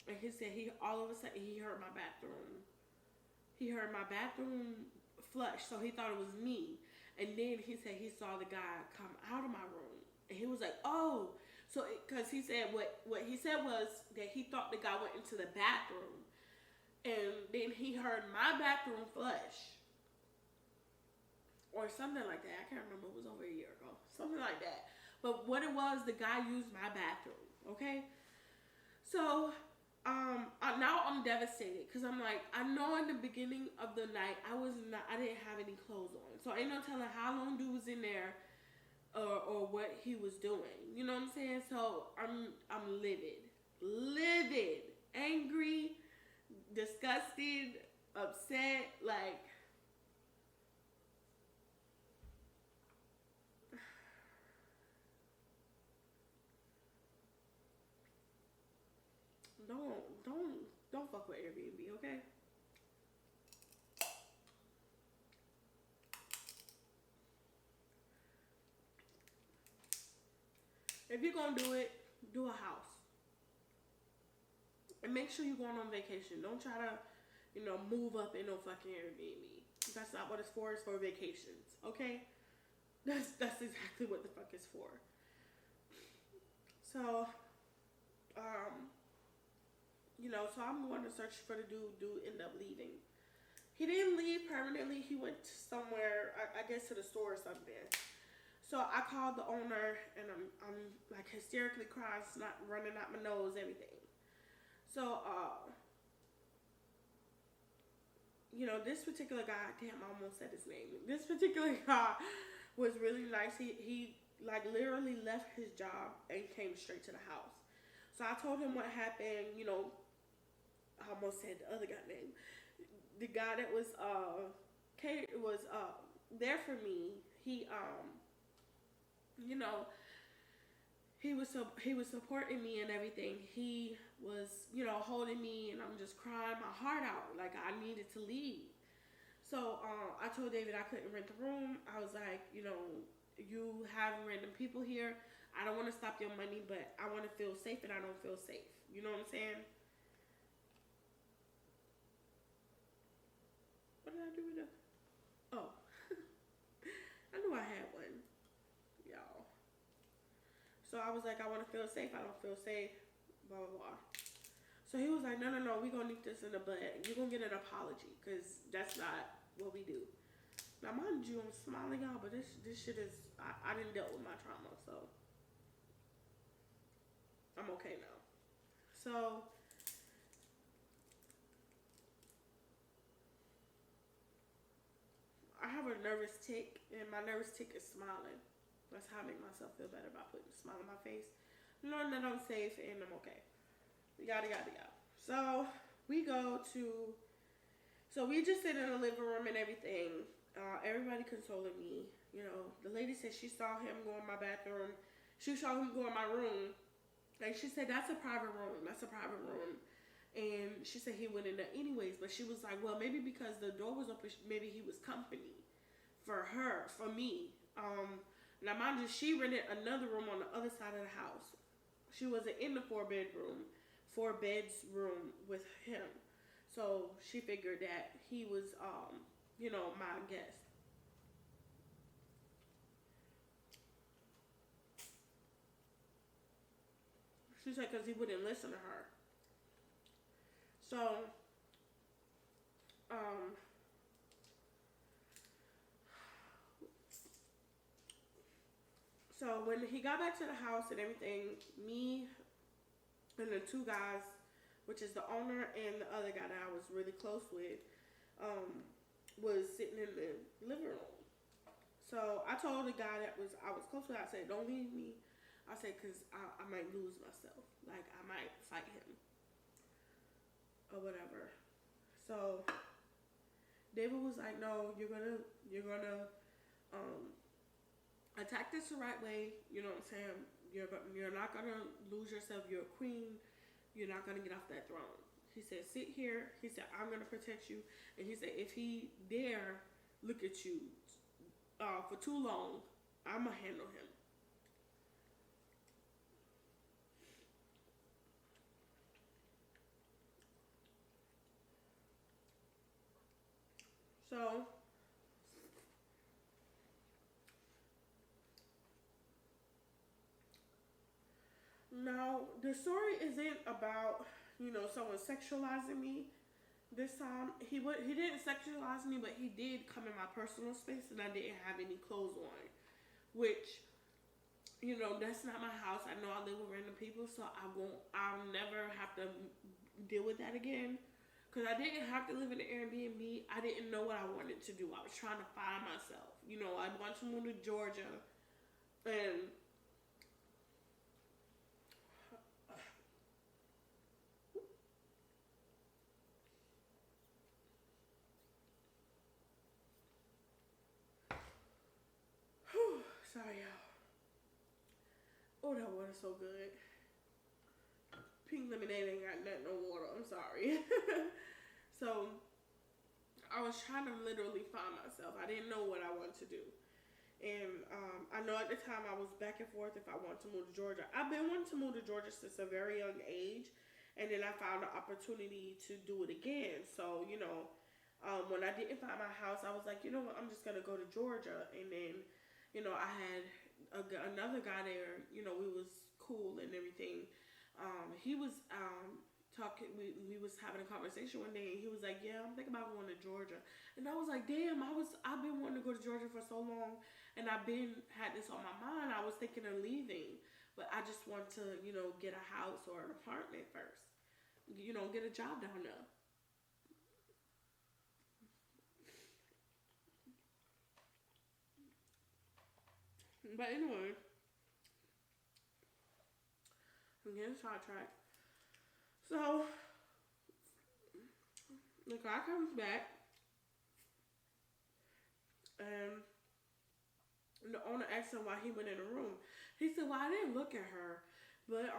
And he said all of a sudden he heard my bathroom. He heard my bathroom flush, so he thought it was me. And then he said he saw the guy come out of my room. And he was like, "Oh." So, because he said what he said was that he thought the guy went into the bathroom. And then he heard my bathroom flush. Or something like that. I can't remember. It was over a year ago. Something like that. But what it was, the guy used my bathroom. Okay? So, now I'm devastated. Because I'm like, I know in the beginning of the night, I didn't have any clothes on. So, ain't no telling how long dude was in there. Or what he was doing. You know what I'm saying? So, I'm livid. Angry. Disgusted. Upset. Like, don't fuck with Airbnb, okay? If you're gonna do it, do a house. And make sure you're going on vacation. Don't try to, move up in no fucking Airbnb. That's not what it's for. It's for vacations, okay? That's exactly what the fuck it's for. So, so I'm going to search for the dude. Dude ended up leaving. He didn't leave permanently. He went somewhere, I guess to the store or something. So I called the owner, and I'm like hysterically crying, snot running out my nose, everything. So, this particular guy, damn, I almost said his name. This particular guy was really nice. He like literally left his job and came straight to the house. So I told him what happened, I almost said the other guy's name. The guy that was there for me, he was supporting me and everything. He was, holding me, and I'm just crying my heart out. Like, I needed to leave. So I told David I couldn't rent the room. I was like, you have random people here. I don't want to stop your money, but I want to feel safe, and I don't feel safe. You know what I'm saying? What did I do with it? Oh. I knew I had one. Y'all. So I was like, I want to feel safe. I don't feel safe. Blah, blah, blah. So he was like, no, we're going to nip this in the bud. You're going to get an apology, because that's not what we do. Now, mind you, I'm smiling, y'all, but this shit is, I didn't deal with my trauma, so I'm okay now. So, I have a nervous tick, and my nervous tick is smiling. That's how I make myself feel better, by putting a smile on my face, knowing that I'm safe and I'm okay. Yada, yada, yada. So, we just sit in the living room and everything. Everybody consoling me. The lady said she saw him go in my bathroom. She saw him go in my room. And she said, that's a private room. That's a private room. And she said he went in there anyways, but she was like, well, maybe because the door was open, maybe he was company for her, for me. Now mind you, she rented another room on the other side of the house. She wasn't in the four beds room with him. So she figured that he was, my guest. She said because he wouldn't listen to her. So, um, so when he got back to the house and everything, me and the two guys, which is the owner and the other guy that I was really close with, was sitting in the living room. So I told the guy that I was close with, I said, don't leave me. I said, because I might lose myself. Like, I might fight him or whatever. So David was like, no, you're gonna attack this the right way. You know what I'm saying? You're not gonna lose yourself. You're a queen. You're not gonna get off that throne. He said, sit here. He said, I'm gonna protect you. And he said, if he dare look at you for too long, I'ma handle him. So now the story isn't about someone sexualizing me. This time he didn't sexualize me, but he did come in my personal space, and I didn't have any clothes on, which that's not my house. I know I live with random people, so I'll never have to deal with that again. Because I didn't have to live in an Airbnb. I didn't know what I wanted to do. I was trying to find myself. I wanted to move to Georgia. And sorry, y'all. Oh, that water's so good. Pink lemonade ain't got nothing, no water. I'm sorry. So I was trying to literally find myself. I didn't know what I wanted to do. And I know at the time I was back and forth if I wanted to move to Georgia. I've been wanting to move to Georgia since a very young age. And then I found the opportunity to do it again. So, when I didn't find my house, I was like, you know what, I'm just going to go to Georgia. And then, I had another guy there. We was cool and everything. He was talking. We was having a conversation one day, and he was like, "Yeah, I'm thinking about going to Georgia." And I was like, "Damn, I've been wanting to go to Georgia for so long, and I've had this on my mind. I was thinking of leaving, but I just want to, get a house or an apartment first. Get a job down there." But anyway, I'm getting sidetracked. So the guy comes back, and the owner asked him why he went in the room. He said, "Well, I didn't look at her, but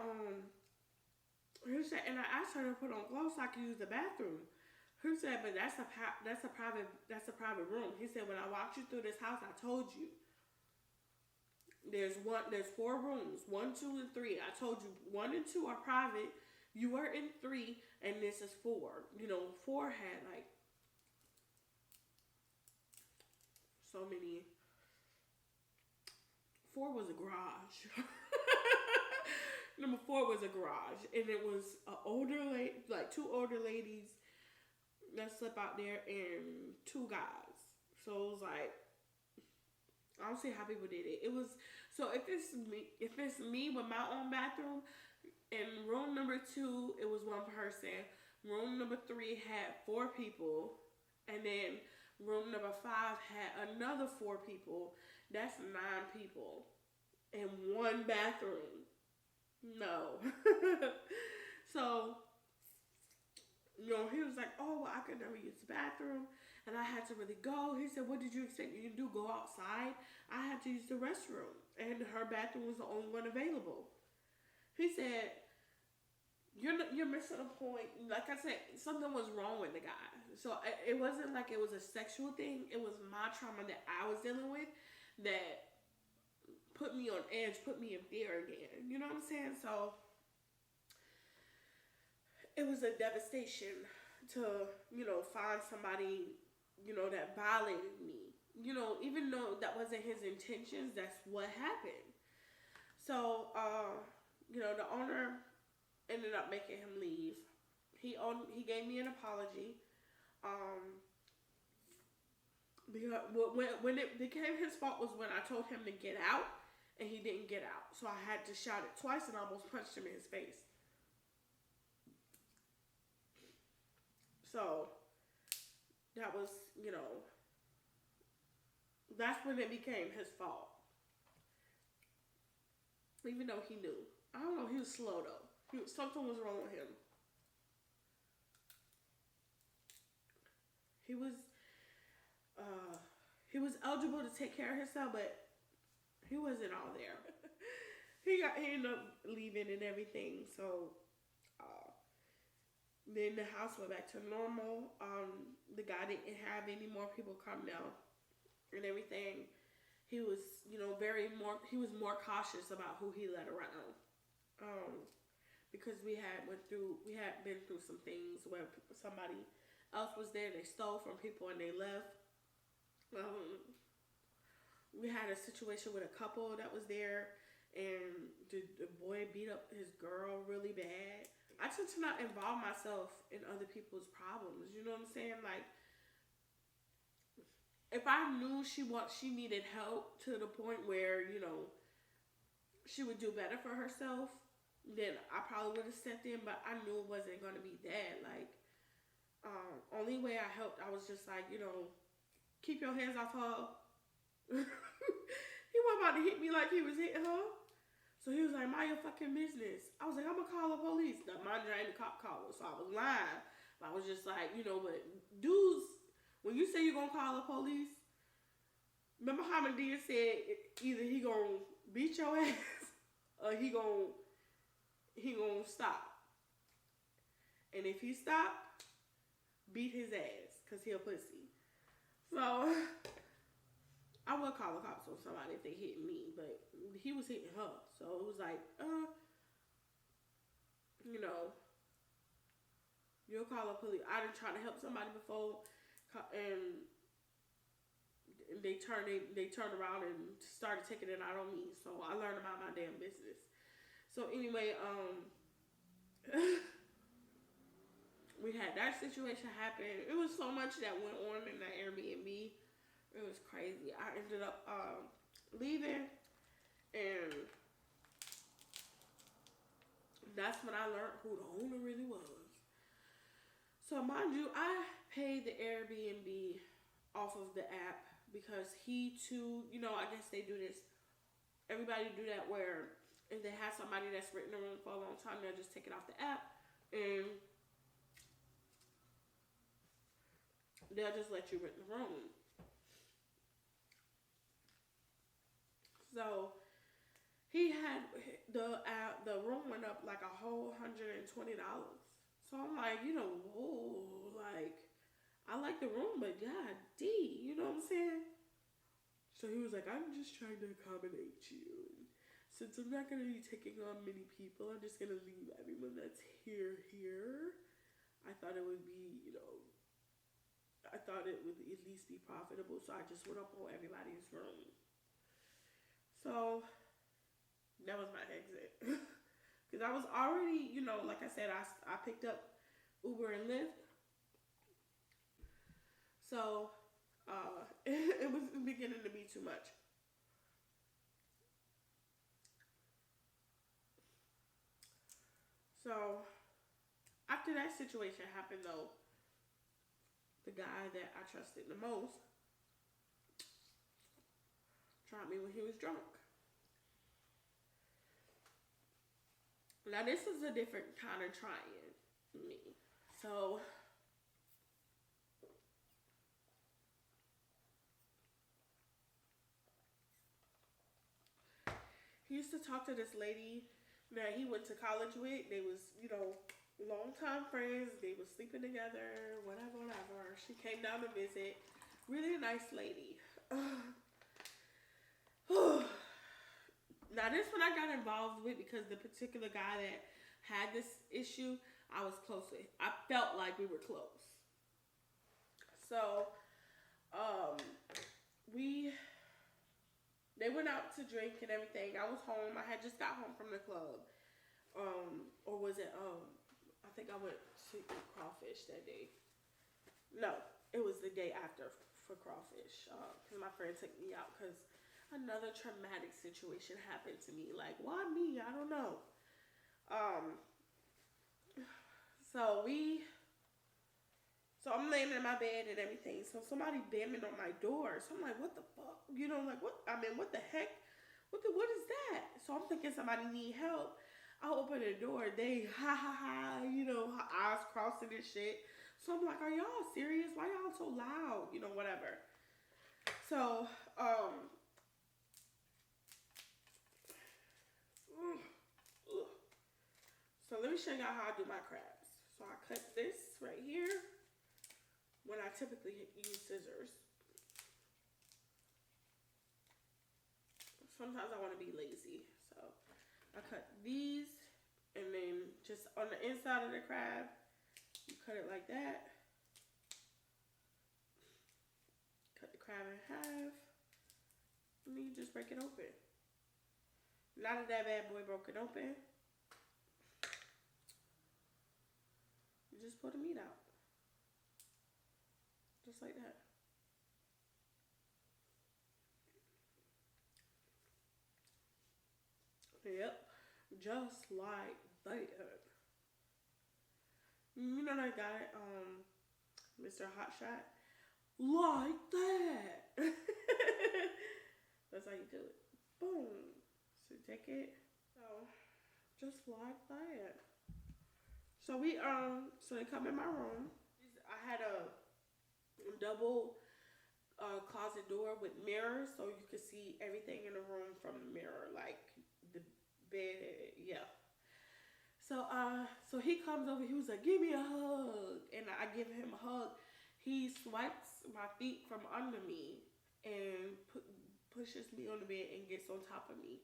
he said, and I asked her to put on clothes so I could use the bathroom." He said, "But that's a private room." He said, "When I walked you through this house, I told you there's 4 rooms, 1, 2, and 3. I told you 1 and 2 are private. You were in 3, and this is 4. 4 had like so many. 4 was a garage." Number 4 was a garage, and it was like 2 older ladies that slept out there and 2 guys. So it was like, I don't see how people did it. It was so if it's me with my own bathroom, in room number 2 it was 1 person. Room number 3 had 4 people, and then room number 5 had another 4 people. That's 9 people in 1 bathroom. No. So, he was like, "Oh, well, I could never use the bathroom, and I had to really go." He said, "What did you expect me to do? Go outside?" I had to use the restroom, and her bathroom was the only one available. He said, you're missing a point. Like I said, something was wrong with the guy. So it wasn't like it was a sexual thing. It was my trauma that I was dealing with that put me on edge, put me in fear again. You know what I'm saying? So it was a devastation to, find somebody, that violated me. Even though that wasn't his intentions, that's what happened. So, the owner ended up making him leave. He gave me an apology. Because when it became his fault was when I told him to get out, and he didn't get out. So I had to shout it twice and almost punched him in his face. So that was, that's when it became his fault. Even though he knew. I don't know, he was slow though. Something was wrong with him. He was eligible to take care of himself, but he wasn't all there. He ended up leaving and everything. So then the house went back to normal. The guy didn't have any more people come down and everything. He was, he was more cautious about who he let around. Because we had been through some things where somebody else was there, they stole from people and they left. We had a situation with a couple that was there, and the boy beat up his girl really bad. I tend to not involve myself in other people's problems. You know what I'm saying? Like, if I knew she needed help to the point where, she would do better for herself, then I probably would have stepped in, but I knew it wasn't going to be that. Like, only way I helped, I was just like, keep your hands off her. He was about to hit me like he was hitting her. So he was like, mind your fucking business. I was like, I'm going to call the police. Now, mind you, I ain't the cop caller, so I was lying. I was just like, but dudes, when you say you're going to call the police, remember how Medea said either he going to beat your ass or he going to stop. And if he stop, beat his ass because he a pussy. So I would call the cops on somebody if they hit me, but he was hitting her. So it was like, you'll call the police. I done tried to help somebody before, and they turned around and started taking it out on me. So I learned about my damn business. So anyway, we had that situation happen. It was so much that went on in that Airbnb. It was crazy. I ended up leaving, and that's when I learned who the owner really was. So mind you, I paid the Airbnb off of the app because he too, I guess they do this. Everybody do that where if they have somebody that's written a room for a long time, they'll just take it off the app and they'll just let you rent the room. So he had the room went up like a whole $120. So I'm like, whoa, like I like the room, but God D, you know what I'm saying? So he was like, I'm just trying to accommodate you. Since I'm not gonna be taking on many people, I'm just gonna leave everyone that's here. I thought it would be, I thought it would at least be profitable, so I just went up on everybody's room. So that was my exit. Because I was already, like I said, I picked up Uber and Lyft. So it was beginning to be too much. So after that situation happened, though, the guy that I trusted the most tried me when he was drunk. Now this is a different kind of trying me. So he used to talk to this lady that he went to college with. They was, you know, longtime friends. They was sleeping together, whatever, whatever. She came down to visit. Really nice lady. Now this one I got involved with because the particular guy that had this issue, I was close with. I felt like we were close. So, they went out to drink and everything. I was home. I had just got home from the club. Or was it, I think I went to eat crawfish that day. No, it was the day after for crawfish. Because my friend took me out because another traumatic situation happened to me. Like, why me? I don't know. So I'm laying in my bed and everything. So somebody banging on my door. So I'm like, what the fuck? You know, like what? I mean, what the heck? What is that? So I'm thinking somebody need help. I open the door. They ha ha ha. You know, eyes crossing and shit. So I'm like, are y'all serious? Why y'all so loud? You know, whatever. So So let me show y'all how I do my crabs. So I cut this right here when I typically use scissors. Sometimes I want to be lazy. So I cut these and then just on the inside of the crab, you cut it like that. Cut the crab in half. And then you just break it open. Now that bad boy broke it open, you just pull the meat out. Just like that. Yep. Just like that. You know I got it, Mr. Hotshot. Like that. That's how you do it. Boom. So take it. So just like that. So so they come in my room. I had a double closet door with mirrors, so you could see everything in the room from the mirror, like the bed. Yeah. So he comes over. He was like, "Give me a hug," and I give him a hug. He swipes my feet from under me and pushes me on the bed and gets on top of me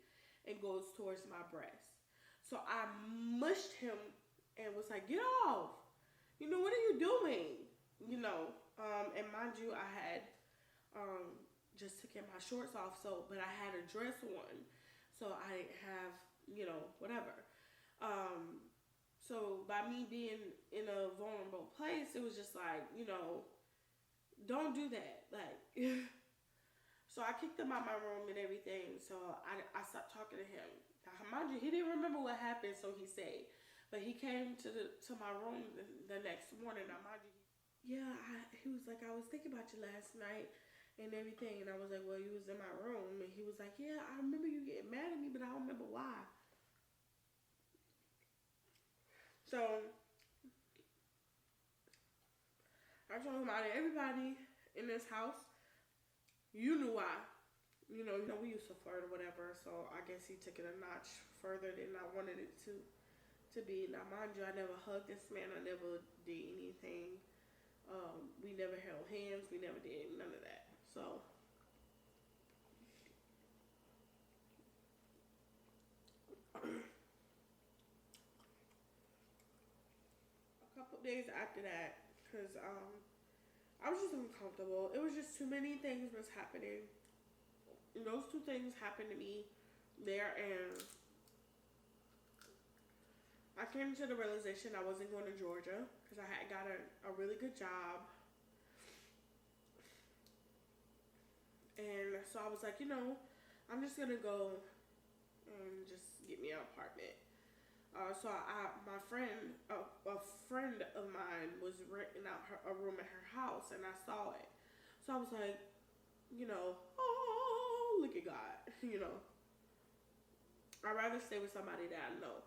and goes towards my breast. So I mushed him and was like, "Get off! You know, what are you doing?" You know, and mind you, I had just taken my shorts off, but I had a dress on, so I didn't have, you know, whatever. So by me being in a vulnerable place, it was just like, you know, don't do that. Like, so I kicked him out my room and everything. So I stopped talking to him. Now, mind you, he didn't remember what happened, so he said. But he came to my room the next morning. Now, mind you, he was like, I was thinking about you last night and everything. And I was like, well, you was in my room. And he was like, yeah, I remember you getting mad at me, but I don't remember why. So I told him, out of everybody in this house, you knew why. You know, we used to flirt or whatever. So I guess he took it a notch further than I wanted it to be. Now, mind you, I never hugged this man. I never did anything. We never held hands. We never did none of that. So a couple days after that, because I was just uncomfortable. It was just too many things was happening. And those two things happened to me there, and I came to the realization I wasn't going to Georgia because I had got a really good job. And so I was like, you know, I'm just going to go and just get me an apartment. So my friend, a friend of mine was renting out a room at her house, and I saw it. So I was like, you know, oh, look at God, you know. I'd rather stay with somebody that I know.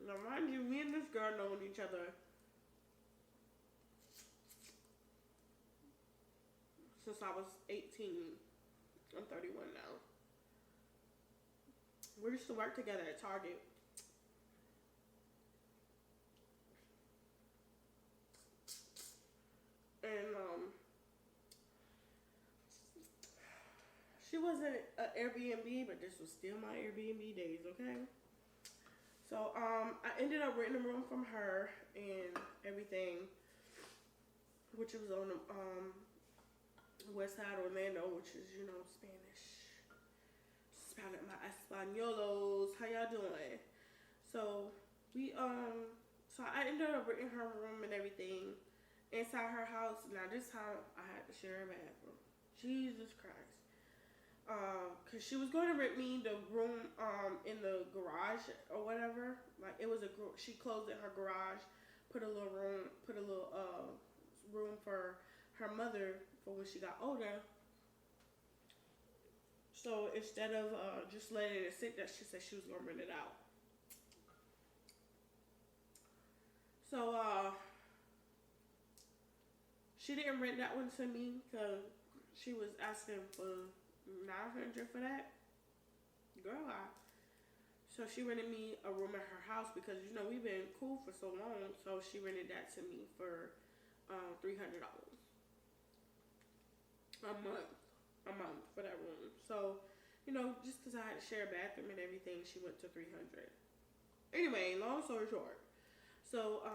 Now, mind you, me and this girl knowing each other since I was 18. I'm 31 now. We used to work together at Target. wasn't an Airbnb, but this was still my Airbnb days, okay? So, I ended up renting a room from her and everything, which was on the, west side of Orlando, which is, you know, Spanish. Spanish, my Espanolos. How y'all doing? So, so I ended up renting her room and everything inside her house. Now, this time, I had to share a bathroom. Jesus Christ. Cause she was going to rent me the room in the garage or whatever. Like it was she closed in her garage, put a little room for her mother for when she got older. So instead of just letting it sit there, she said she was gonna rent it out. So she didn't rent that one to me because she was asking for $900 for that. Girl, so she rented me a room at her house because you know we've been cool for so long. So she rented that to me for $300 a month for that room. So you know just because I had to share a bathroom and everything, she went to $300. Anyway, long story short, so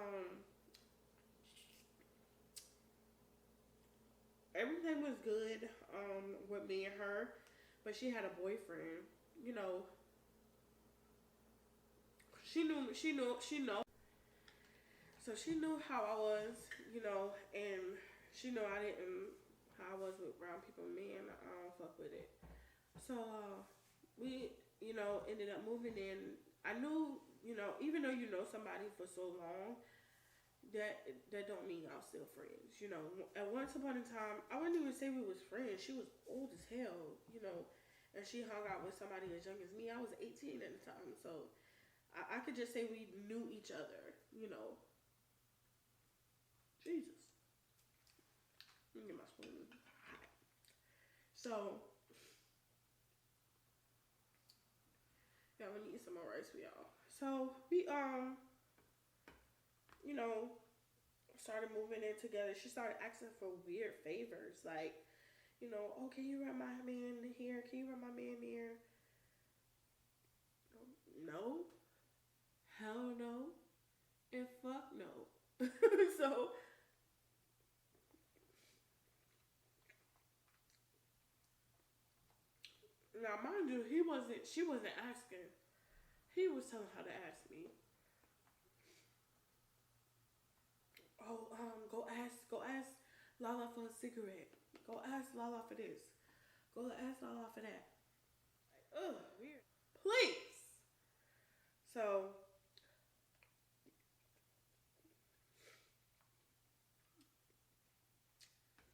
everything was good with me and her, but she had a boyfriend. You know, she knew. So she knew how I was, you know, and she knew how I was with brown people. Men, I don't fuck with it. So we, you know, ended up moving in. I knew, you know, even though you know somebody for so long, that don't mean y'all still friends. You know, at once upon a time, I wouldn't even say we was friends. She was old as hell, you know, and she hung out with somebody as young as me. I was 18 at the time, so I could just say we knew each other, you know. Jesus. Let me get my spoon. So, yeah, we need some more rice for y'all. So, we, you know, started moving in together. She started asking for weird favors, like, you know, oh, can you run my man here? Can you run my man there? No. Hell no. And fuck no. So, now mind you, she wasn't asking. He was telling her to ask me. Oh, go ask Lala for a cigarette. Go ask Lala for this. Go ask Lala for that. Ugh, weird. Please. So,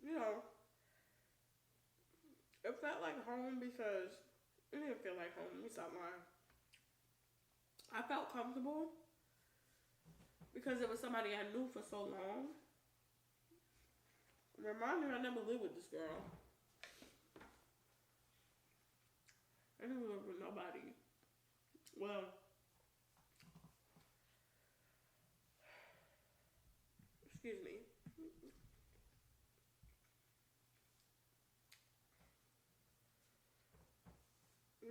you know, it felt like home because it didn't feel like home. Let me stop lying. I felt comfortable because it was somebody I knew for so long. Remind me, I never lived with this girl. I never lived with nobody. Well, excuse me.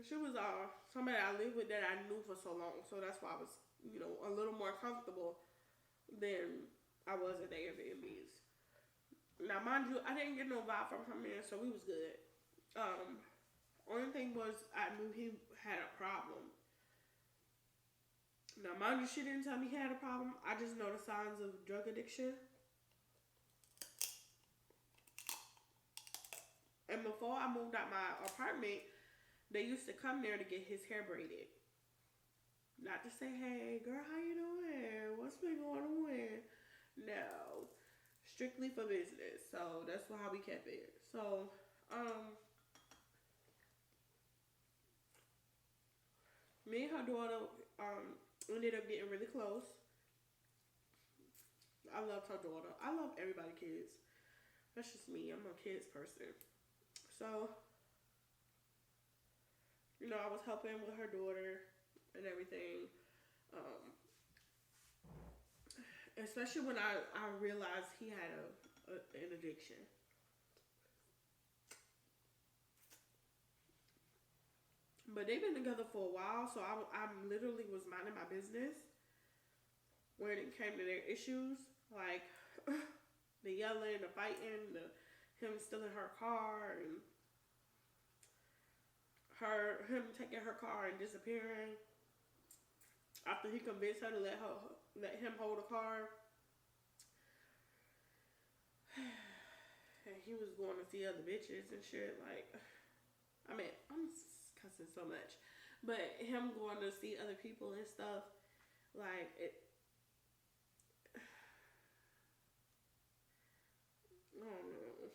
She was somebody I lived with that I knew for so long, so that's why I was, you know, a little more comfortable than I was at the Airbnbs. Now, mind you, I didn't get no vibe from her man, so we was good. Only thing was I knew he had a problem. Now, mind you, she didn't tell me he had a problem. I just know the signs of drug addiction. And before I moved out my apartment, they used to come there to get his hair braided. Not to say, hey, girl, how you doing? What's been going on? No. Strictly for business. So, that's how we kept it. So, me and her daughter ended up getting really close. I loved her daughter. I love everybody kids. That's just me. I'm a kids person. So, you know, I was helping with her daughter and everything. Especially when I realized he had an addiction. But they've been together for a while, so I literally was minding my business when it came to their issues, like the yelling, the fighting, him stealing her car, and him taking her car and disappearing after he convinced her to let him hold a car, and he was going to see other bitches and shit. Like, I mean, I'm cussing so much, but him going to see other people and stuff, like it. I don't know.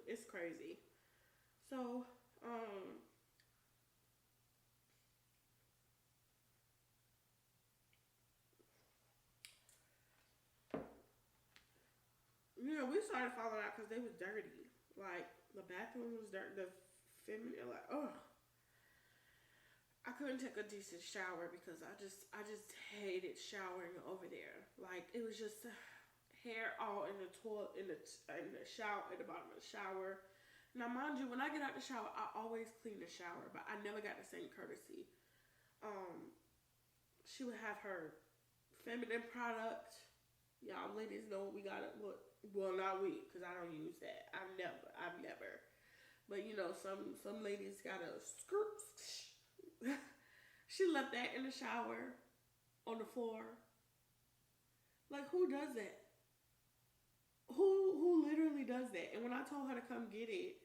It's crazy. So, we started falling out because they was dirty. Like, the bathroom was dirty. The feminine, like, oh, I couldn't take a decent shower because I just hated showering over there. Like, it was just hair all in the toilet, in the shower, at the bottom of the shower. Now, mind you, when I get out the shower, I always clean the shower, but I never got the same courtesy. Um, she would have her feminine product. Y'all ladies know we got it. Well, not we, because I don't use that. I've never. But some ladies got a skirt. She left that in the shower, on the floor. Like, who does that? Who literally does that? And when I told her to come get it,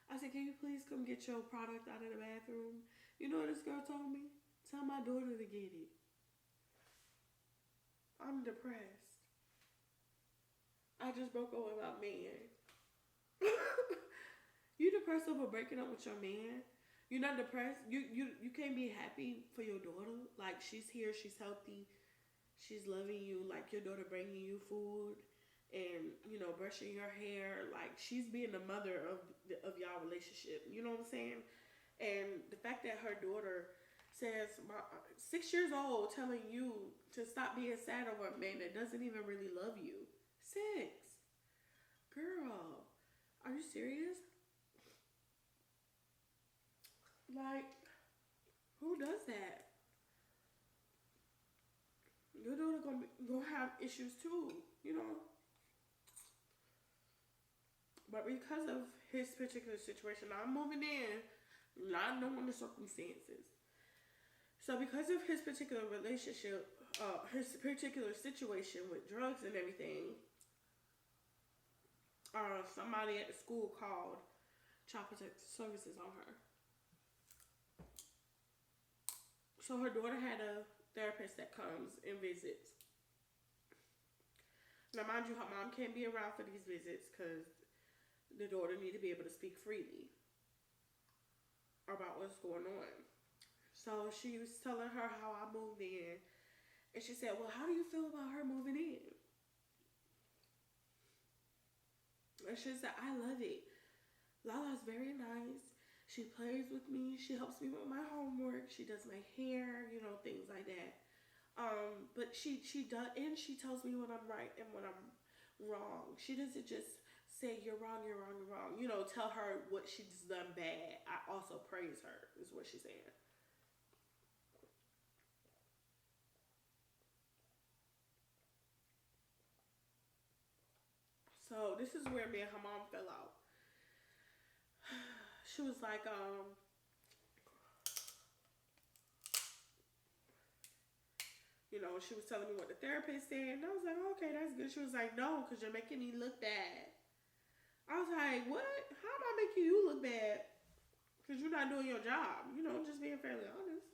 I said, "Can you please come get your product out of the bathroom?" You know what this girl told me? Tell my daughter to get it. I'm depressed. I just broke up with my man. You depressed over breaking up with your man? You're not depressed? You can't be happy for your daughter? Like, she's here, she's healthy, she's loving you, like your daughter bringing you food and, brushing your hair. Like, she's being the mother of y'all relationship. You know what I'm saying? And the fact that her daughter says, 6 years old, telling you to stop being sad over a man that doesn't even really love you. 6. Girl, are you serious? Like, who does that? Your daughter gonna have issues too, But because of his particular situation, I'm moving in, not knowing the circumstances. So because of his particular relationship, his particular situation with drugs and everything, somebody at the school called Child Protective Services on her. So her daughter had a therapist that comes and visits. Now, mind you, her mom can't be around for these visits because the daughter need to be able to speak freely about what's going on. So she was telling her how I moved in. And she said, "Well, how do you feel about her moving in?" And she said, "I love it. Lala's very nice. She plays with me. She helps me with my homework. She does my hair, things like that. But she does, and she tells me when I'm right and when I'm wrong. She doesn't just say you're wrong, you're wrong, you're wrong. Tell her what she's done bad. I also praise her," is what she's saying. So this is where me and her mom fell out. She was like, she was telling me what the therapist said, and I was like, "Okay, that's good." She was like, "No, because you're making me look bad." I was like, "What? How am I making you look bad? Because you're not doing your job." Just being fairly honest.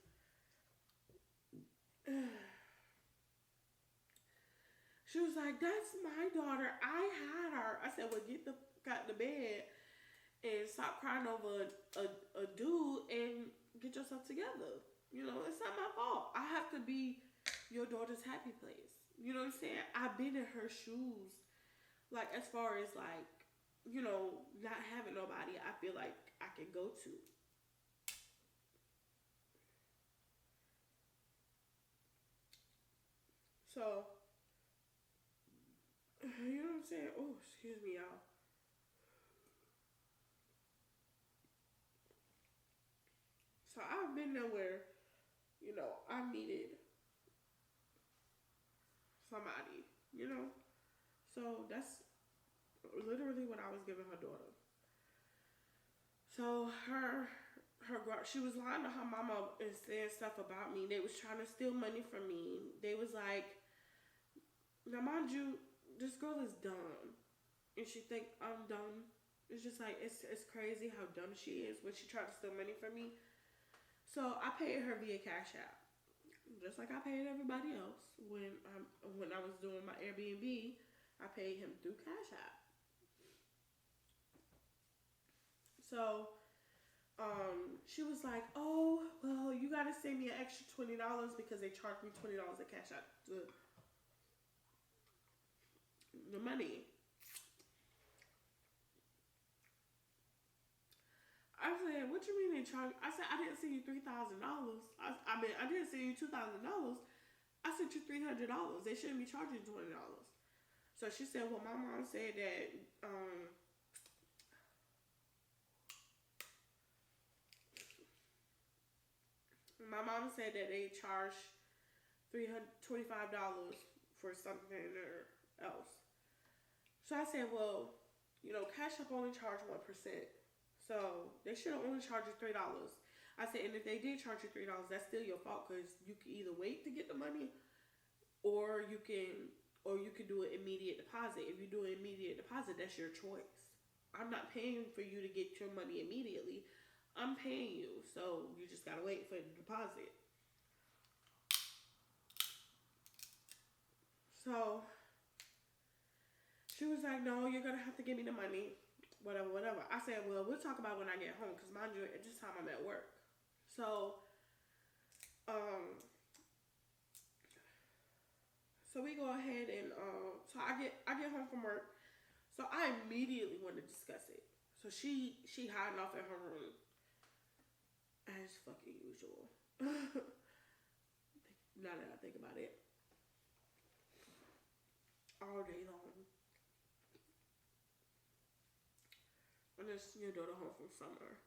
She was like, "That's my daughter. I had her." I said, "Well, get the fuck out the bed and stop crying over a dude and get yourself together. It's not my fault. I have to be your daughter's happy place." You know what I'm saying? I've been in her shoes. Like, as far as, like, not having nobody I feel like I can go to. So, you know what I'm saying? Oh, excuse me, y'all. So I've been there where, you know, I needed somebody, you know. So that's literally what I was giving her daughter. So she was lying to her mama and saying stuff about me. They was trying to steal money from me. They was like, now mind you, this girl is dumb, and she think I'm dumb. It's just like it's crazy how dumb she is when she tried to steal money from me. So I paid her via Cash App, just like I paid everybody else when I was doing my Airbnb. I paid him through Cash App. So she was like, "Oh, well, you gotta send me an extra $20 because they charged me $20 at Cash App the money." I said, "What you mean they charge?" I said, "I didn't send you $3,000. I mean, I didn't send you $2,000. I sent you $300. They shouldn't be charging $20." So she said, "Well, my mom said that my mom said that they charge $325 for something or else." So I said, "Well, you know, Cash App only charge 1%. So they should have only charged you $3." I said, "And if they did charge you $3, that's still your fault because you can either wait to get the money or you can do an immediate deposit. If you do an immediate deposit, that's your choice. I'm not paying for you to get your money immediately. I'm paying you, so you just gotta wait for the deposit." So she was like, "No, you're gonna have to give me the money, whatever, whatever." I said, "Well, we'll talk about when I get home, because mind you, at this time I'm at work." So, so we go ahead and so I get home from work. So I immediately want to discuss it. So she hiding off in her room, as fucking usual. Now that I think about it, all day long. And it's your daughter home from summer.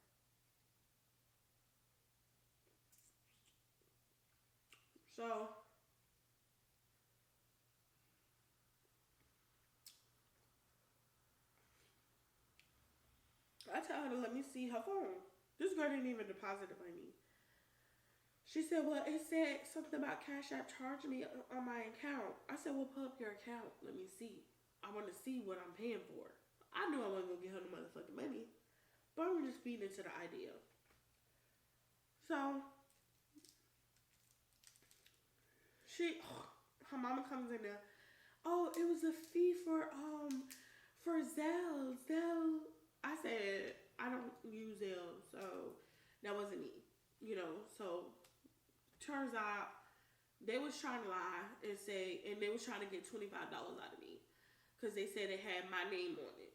So I tell her to let me see her phone. This girl didn't even deposit the money. She said, "Well, it said something about Cash App charging me on my account." I said, "Well, pull up your account. Let me see. I want to see what I'm paying for." I knew I wasn't going to get her the motherfucking money. But I'm just feeding into the idea. So, her mama comes in there. "Oh, it was a fee for Zelle. Zelle." I said, "I don't use Zelle, so that wasn't me." You know, so turns out they was trying to lie and say, and they was trying to get $25 out of me because they said it had my name on it.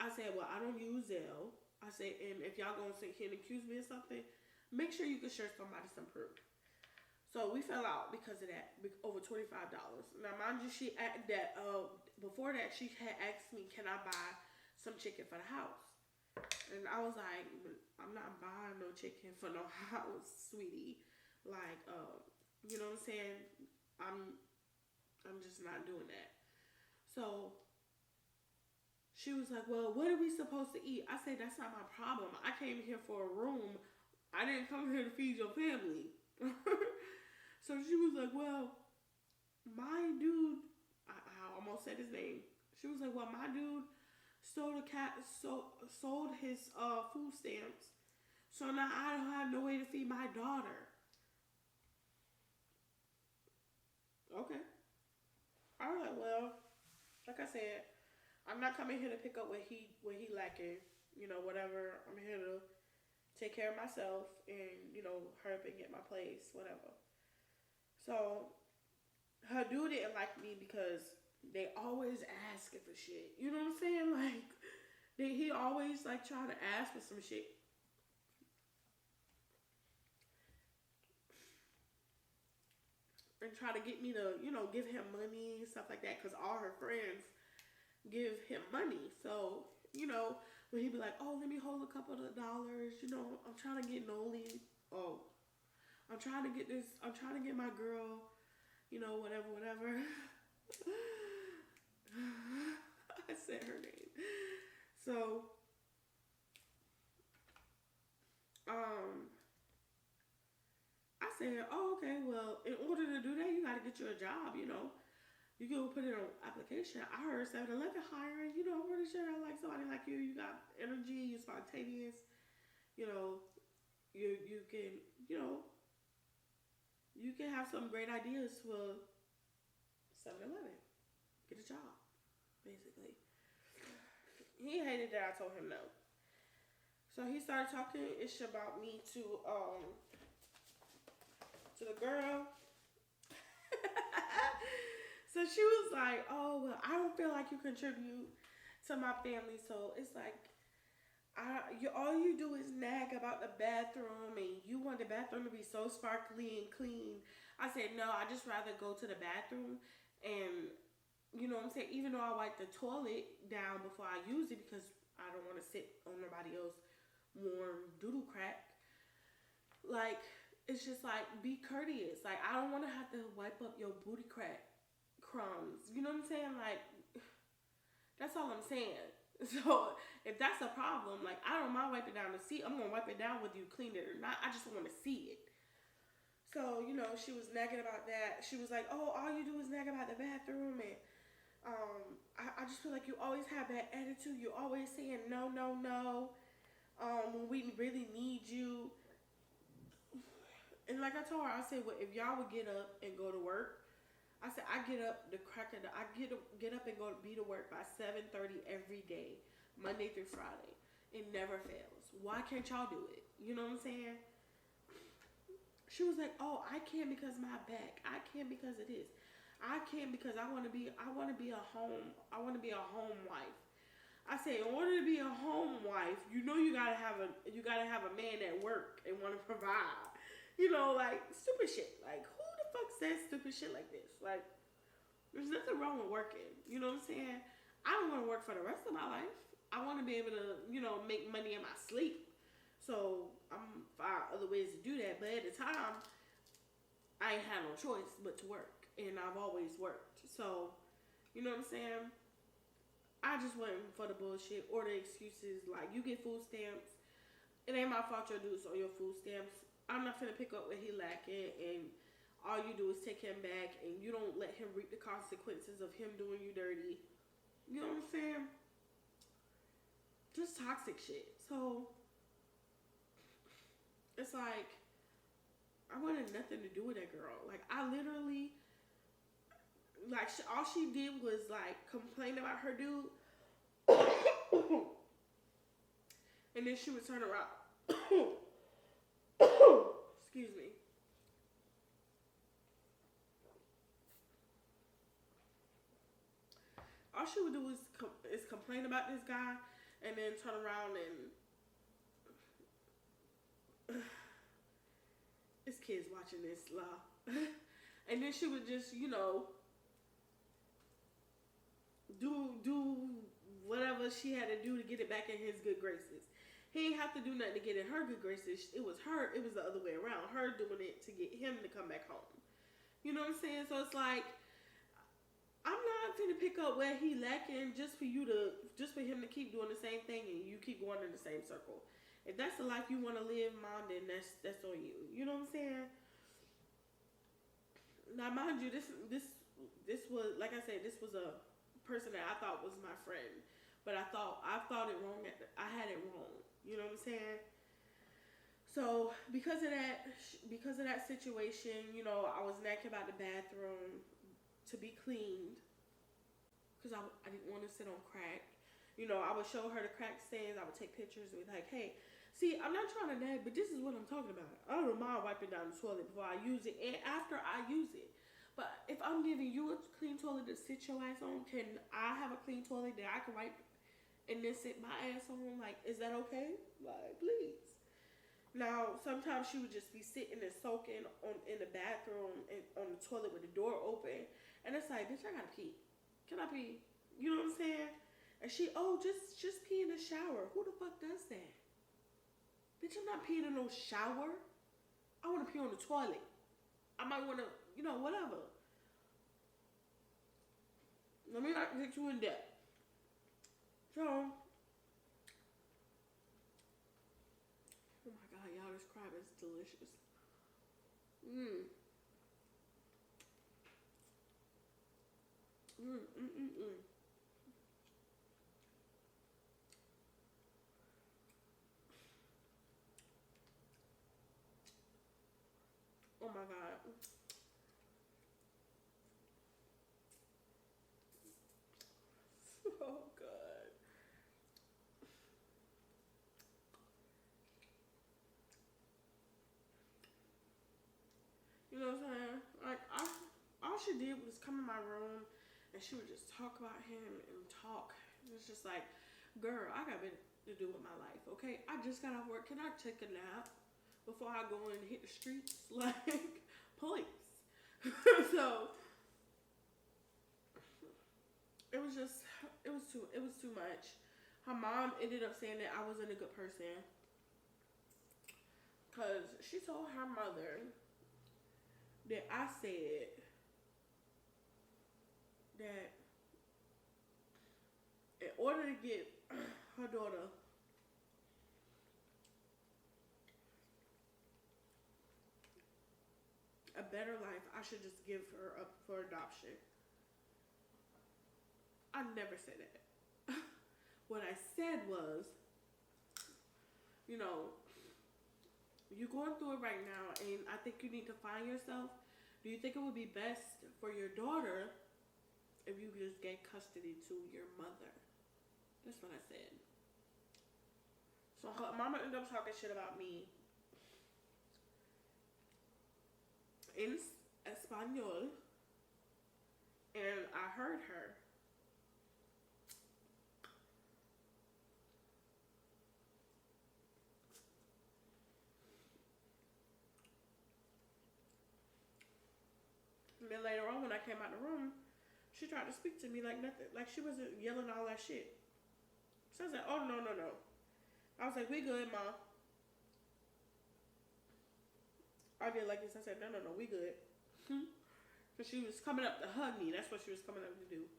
I said, "Well, I don't use Zelle." I said, "And if y'all gonna sit here and accuse me of something, make sure you can show somebody some proof." So we fell out because of that, over $25. Now, mind you, before that she had asked me, "Can I buy some chicken for the house?" And I was like, "I'm not buying no chicken for no house, sweetie. Like, you know what I'm saying? I'm just not doing that." So she was like, "Well, what are we supposed to eat?" I said, "That's not my problem. I came here for a room. I didn't come here to feed your family." So she was like, "Well, my dude," I almost said his name. She was like, "Well, my dude sold his food stamps. So now I don't have no way to feed my daughter." Okay. I was like, "Well, like I said, I'm not coming here to pick up what he lacking. You know, whatever. I'm here to take care of myself and, you know, hurry up and get my place, whatever." So her dude didn't like me because they always asking for shit. You know what I'm saying? Like he always like trying to ask for some shit. And try to get me to, you know, give him money, stuff like that, because all her friends give him money. So, you know, when he be like, "Oh, let me hold a couple of dollars, you know, I'm trying to get Noli." oh, I'm trying to get this, I'm trying to get my girl, you know, whatever. I said her name. So, I said, oh, okay, well, in order to do that, you got to get you a job, you know. You can put it on application. I heard 7-Eleven hiring, you know, I'm pretty sure like somebody like you. You got energy, you're spontaneous, you know, you can, you know, you can have some great ideas for 7-Eleven. Get a job, basically. He hated that I told him no. So he started talking ish about me to the girl. So she was like, oh, well, I don't feel like you contribute to my family. So it's like, all you do is nag about the bathroom and you want the bathroom to be so sparkly and clean. I said, no, I just rather go to the bathroom and, you know what I'm saying, even though I wipe the toilet down before I use it because I don't want to sit on nobody else's warm doodle crack. Like, it's just like, be courteous. Like, I don't want to have to wipe up your booty crack crumbs. You know what I'm saying? Like, that's all I'm saying. So, if that's a problem, like, I don't mind wiping down the seat. I'm going to wipe it down whether you clean it or not. I just want to see it. So, you know, she was nagging about that. She was like, oh, all you do is nag about the bathroom. And I just feel like you always have that attitude. You're always saying no, no, no. When we really need you. And like I told her, I said, well, if y'all would get up and go to work, I said, I get up I get up and go be to work by 7:30 every day, Monday through Friday. It never fails. Why can't y'all do it? You know what I'm saying? She was like, oh, I can't because my back. I can't because of this. I can't because I want to be a home wife. I say, in order to be a home wife, you know you gotta have a man at work and want to provide. You know, like stupid shit. Like, who the fuck says stupid shit like this? Like, there's nothing wrong with working. You know what I'm saying? I don't want to work for the rest of my life. I want to be able to, you know, make money in my sleep. So I'm find other ways to do that. But at the time, I ain't had no choice but to work, and I've always worked. So, you know what I'm saying? I just went for the bullshit or the excuses. Like, you get food stamps. It ain't my fault your dude's on your food stamps. I'm not finna pick up what he lacking, and all you do is take him back, and you don't let him reap the consequences of him doing you dirty. You know what I'm saying? Just toxic shit. So, it's like, I wanted nothing to do with that girl. Like, I literally, like, all she did was, like, complain about her dude. And then she would turn around. Excuse me. All she would do is complain about this guy and then turn around and it's kids watching this, law. And then she would just, you know, do whatever she had to do to get it back in his good graces. He didn't have to do nothing to get in her good graces. It was the other way around. Her doing it to get him to come back home. You know what I'm saying? So it's like, I'm not finna pick up where he lacking just for him to keep doing the same thing and you keep going in the same circle. If that's the life you want to live, Mom, then that's on you. You know what I'm saying? Now, mind you, this was, like I said, this was a person that I thought was my friend, but I thought it wrong. I had it wrong. You know what I'm saying? So because of that situation, you know, I was nagging about the bathroom to be cleaned because I didn't want to sit on crack. You know, I would show her the crack stains. I would take pictures and be like, hey, see, I'm not trying to nag, but this is what I'm talking about. I don't mind wiping down the toilet before I use it and after I use it. But if I'm giving you a clean toilet to sit your ass on, can I have a clean toilet that I can wipe and then sit my ass on? Like, is that okay? Like, please. Now, sometimes she would just be sitting and soaking in the bathroom and on the toilet with the door open. And it's like, bitch, I gotta pee. Can I pee? You know what I'm saying? And she, just pee in the shower. Who the fuck does that? Bitch, I'm not peeing in no shower. I want to pee on the toilet. I might want to, you know, whatever. Let me not get you in depth. So, oh my god, y'all, this crab is delicious. Mmm. Mmm, mmm, mmm, mmm. Oh my god. So good. You know what I'm saying? Like, all she did was come in my room and she would just talk about him and talk. It's just like, girl, I got better to do with my life, okay? I just got off work. Can I take a nap before I go and hit the streets? Like, please. So, it was too much. Her mom ended up saying that I wasn't a good person because she told her mother that I said that in order to get her daughter a better life, I should just give her up for adoption. I never said that. What I said was, you know, you're going through it right now, and I think you need to find yourself. Do you think it would be best for your daughter if you just gave custody to your mother? That's what I said. So her mama ended up talking shit about me in Espanol, and I heard her. And then later on, when I came out the room, she tried to speak to me like nothing, like she wasn't yelling all that shit. So I said, "Oh no, no, no." I was like, "We good, ma." I did like this. I said, "No, no, no, we good." Cause she was coming up to hug me. That's what she was coming up to do.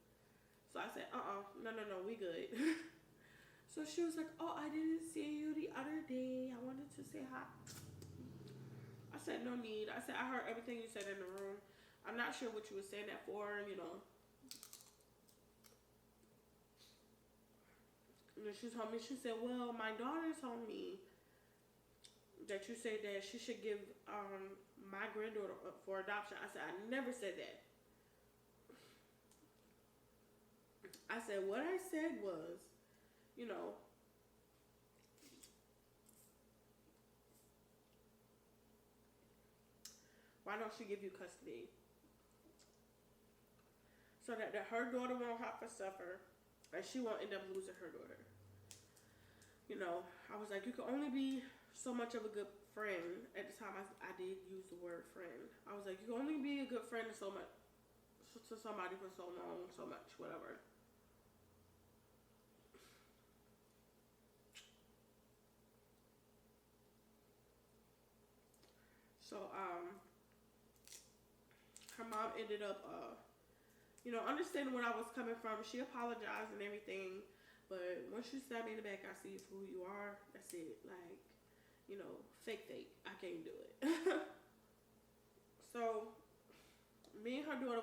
So I said, "No, no, no, we good." So she was like, "Oh, I didn't see you the other day. I wanted to say hi." I said, "No need." I said, "I heard everything you said in the room. I'm not sure what you were saying that for, you know." And then she told me, she said, "Well, my daughter told me that you said that she should give my granddaughter up for adoption." I said, "I never said that." I said, "What I said was, you know, why don't she give you custody so that her daughter won't have to suffer and she won't end up losing her daughter." You know, I was like, you can only be so much of a good friend. At the time, I did use the word friend. I was like, you can only be a good friend to so much, to somebody for so long, so much, whatever. So, her mom ended up, you know, understanding where I was coming from. She apologized and everything, but once you stab me in the back, I see who you are. That's it. Like, you know, fake. I can't do it. So, me and her daughter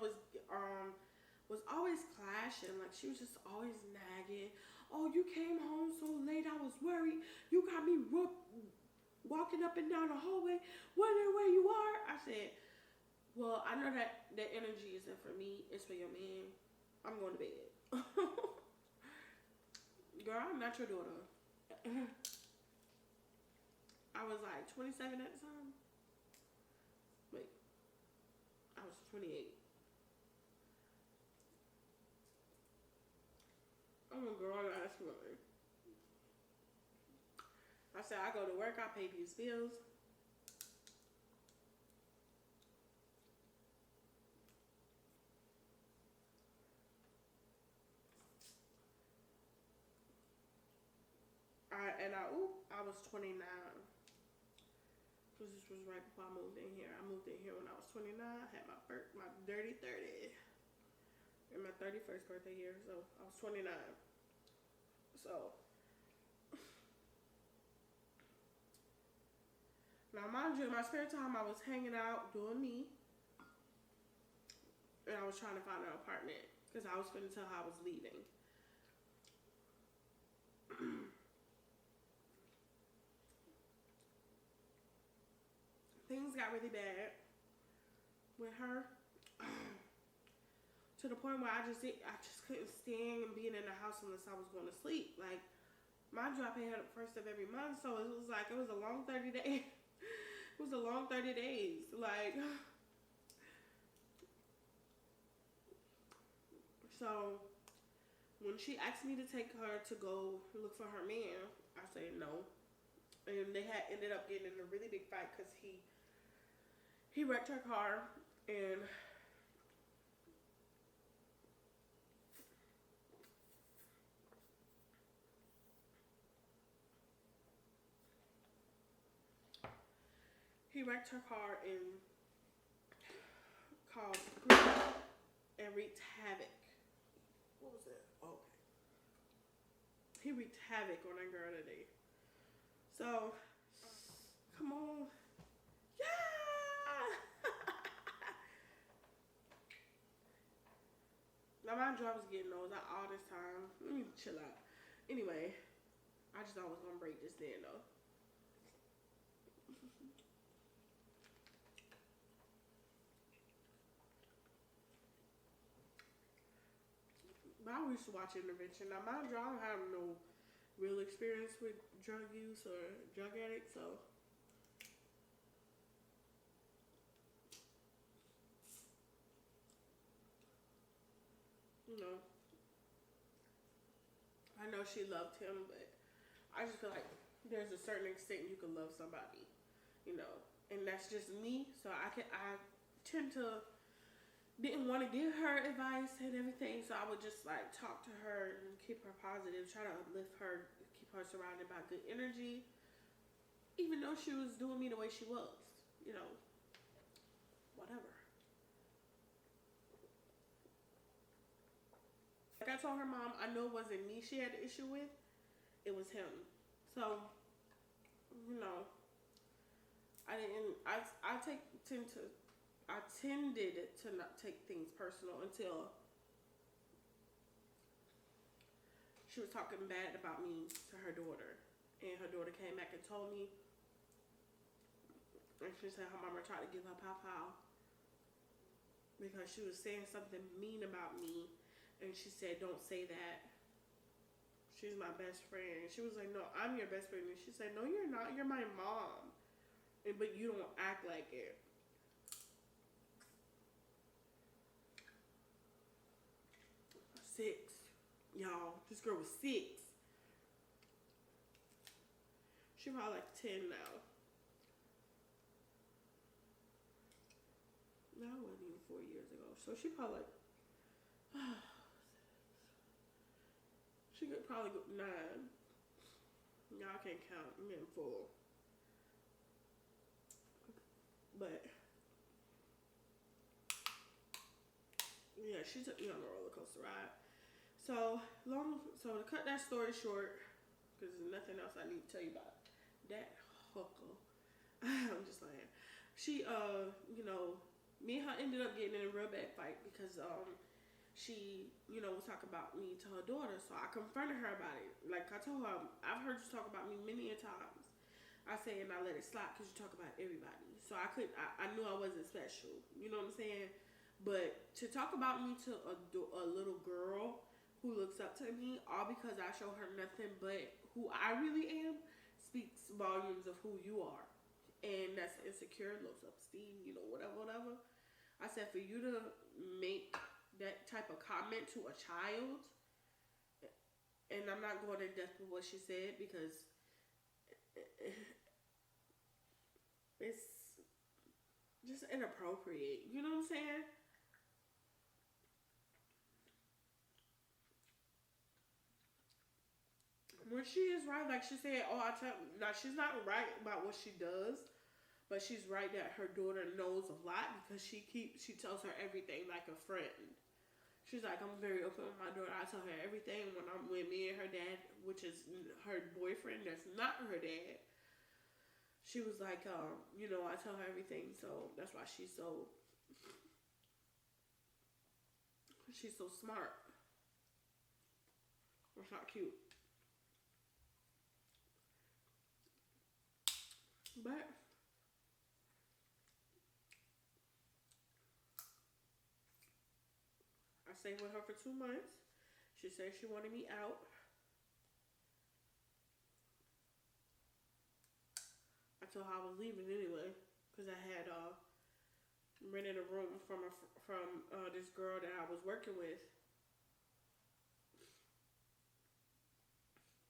was always clashing. Like, she was just always nagging. "Oh, you came home so late. I was worried. You got me walking up and down the hallway, wondering where you are." I said, "Well, I know that that energy isn't for me. It's for your man. I'm going to bed." Girl, I'm not your daughter. I was like 27 at the time. Wait, I was 28. I'm a grown ass woman. I said, I go to work, I pay these bills. I was 29. because this was right before I moved in here. I moved in here when I was 29. I had my dirty 30 and my 31st birthday here, so I was 29. So now, mind you, in my spare time, I was hanging out doing me, and I was trying to find an apartment because I was going to tell her I was leaving. Things got really bad with her to the point where I just couldn't stand being in the house unless I was going to sleep. Like, mind you, I pay her the first of every month, so it was like it was a long 30 days. It was a long 30 days. Like, so when she asked me to take her to go look for her man, I said no. And they had ended up getting in a really big fight because he wrecked her car, and caused grief and wreaked havoc. What was it? Oh, okay. He wreaked havoc on that girl today. So, come on. Yeah! Now, my job was getting old, not all this time. Let me chill out. Anyway, I just thought I was going to break this then, though. But I used to watch Intervention. Now, mind you, I don't have no real experience with drug use or drug addicts, so you know, I know she loved him, but I just feel like there's a certain extent you can love somebody, you know, and that's just me. So I tend to didn't want to give her advice and everything, so I would just like talk to her and keep her positive, try to uplift her, keep her surrounded by good energy, even though she was doing me the way she was, you know, whatever. Like I told her mom, I know it wasn't me she had the issue with, it was him. So, you know, I tended to not take things personal until she was talking bad about me to her daughter. And her daughter came back and told me, and she said her mama tried to give her pow because she was saying something mean about me. And she said, don't say that. She's my best friend. And she was like, no, I'm your best friend. And she said, no, you're not. You're my mom. But you don't act like it. Six. Y'all, this girl was 6. She probably like 10 now. No, it wasn't even 4 years ago. So she probably like, she could probably go 9. Y'all can't count. I'm getting full. But yeah, she took me on a roller coaster ride. So to cut that story short, because there's nothing else I need to tell you about that hooker. I'm just saying. She, you know, me and her ended up getting in a real bad fight because she, you know, was talking about me to her daughter. So I confronted her about it. Like I told her, I've heard you talk about me many a times. I say, and I let it slide because you talk about everybody. So I knew I wasn't special. You know what I'm saying? But to talk about me to a little girl who looks up to me, all because I show her nothing but who I really am, speaks volumes of who you are. And that's insecure, low self-esteem, you know, whatever. I said, for you to make that type of comment to a child, and I'm not going in depth with what she said because it's just inappropriate. You know what I'm saying? When she is right, like she said, now she's not right about what she does, But she's right that her daughter knows a lot because she tells her everything like a friend. She's like, I'm very open with my daughter. I tell her everything when I'm with me and her dad, which is her boyfriend. That's not her dad. She was like, I tell her everything. So that's why she's so smart. It's not cute. But I stayed with her for 2 months. She said she wanted me out. I told her I was leaving anyway because I had rented a room from this girl that I was working with.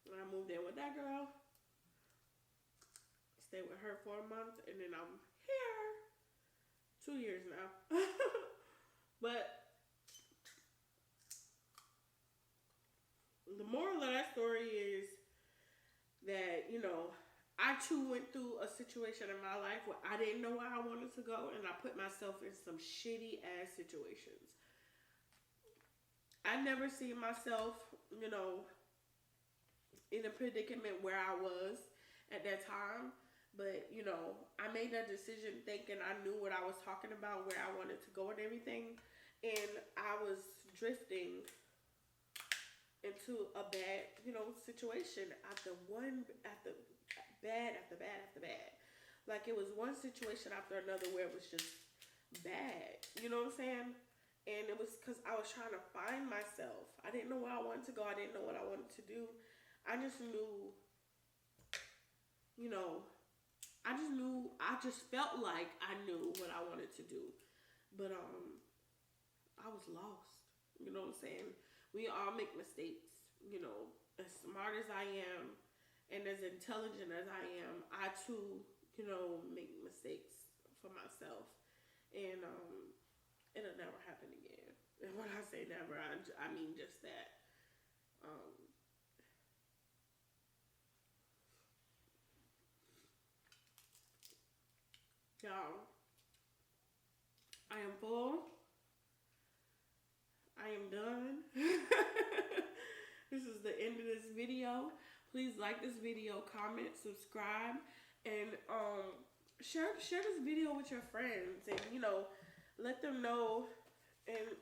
And I moved in with that girl. Stayed with her for a month, and then I'm here 2 years now. But the moral of that story is that, I too went through a situation in my life where I didn't know where I wanted to go, and I put myself in some shitty ass situations. I never seen myself, in a predicament where I was at that time. But, I made that decision thinking I knew what I was talking about, where I wanted to go and everything. And I was drifting into a bad, situation after bad. Like, it was one situation after another where it was just bad. You know what I'm saying? And it was because I was trying to find myself. I didn't know where I wanted to go. I didn't know what I wanted to do. I just knew, I just felt like I knew what I wanted to do. But I was lost. You know what I'm saying? We all make mistakes. As smart as I am and as intelligent as I am, I too, make mistakes for myself. And it'll never happen again. And when I say never, I mean just that. Y'all, I am full. I am done. This is the end of this video. Please like this video, comment, subscribe, and share this video with your friends, and let them know, and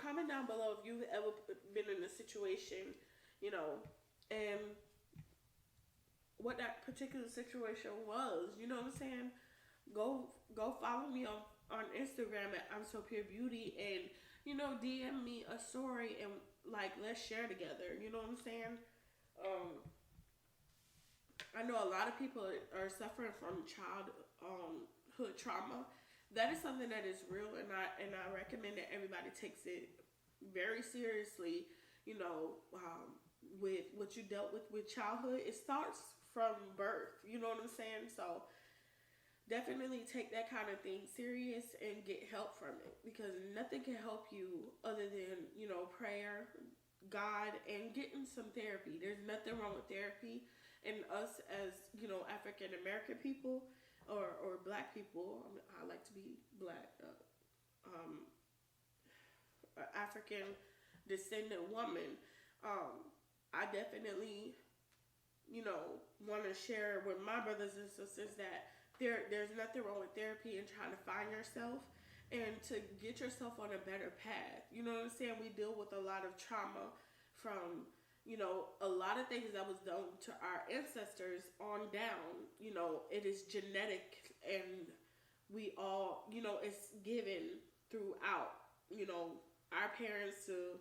comment down below if you've ever been in a situation, and what that particular situation was. You know what I'm saying? Go follow me on Instagram at I'm So Pure Beauty, and DM me a story, and let's share together. You know what I'm saying? I know a lot of people are suffering from childhood trauma. That is something that is real, and I recommend that everybody takes it very seriously. With what you dealt with childhood, it starts from birth. You know what I'm saying? So definitely take that kind of thing serious and get help from it, because nothing can help you other than, prayer, God, and getting some therapy. There's nothing wrong with therapy. And us as, African American people or black people, I like to be black, African descendant woman, I definitely, want to share with my brothers and sisters that there's nothing wrong with therapy and trying to find yourself and to get yourself on a better path. You know what I'm saying? We deal with a lot of trauma from, a lot of things that was done to our ancestors on down. It is genetic, and we all, it's given throughout, our parents to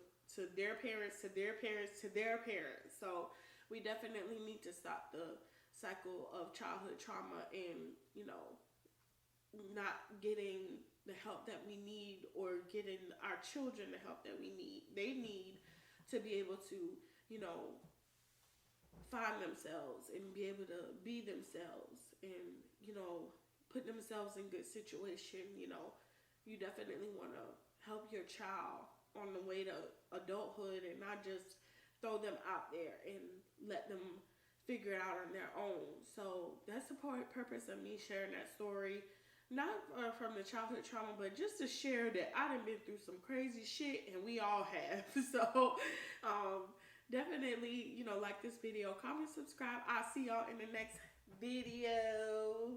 their parents, to their parents, to their parents. So we definitely need to stop the cycle of childhood trauma and, not getting the help that we need, or getting our children the help that they need to be able to, find themselves and be able to be themselves, and, put themselves in good situation. You definitely want to help your child on the way to adulthood, and not just throw them out there and let them figure it out on their own. So that's the purpose of me sharing that story. Not from the childhood trauma, but just to share that I done been through some crazy shit, and we all have. So, definitely, like this video, comment, subscribe. I'll see y'all in the next video.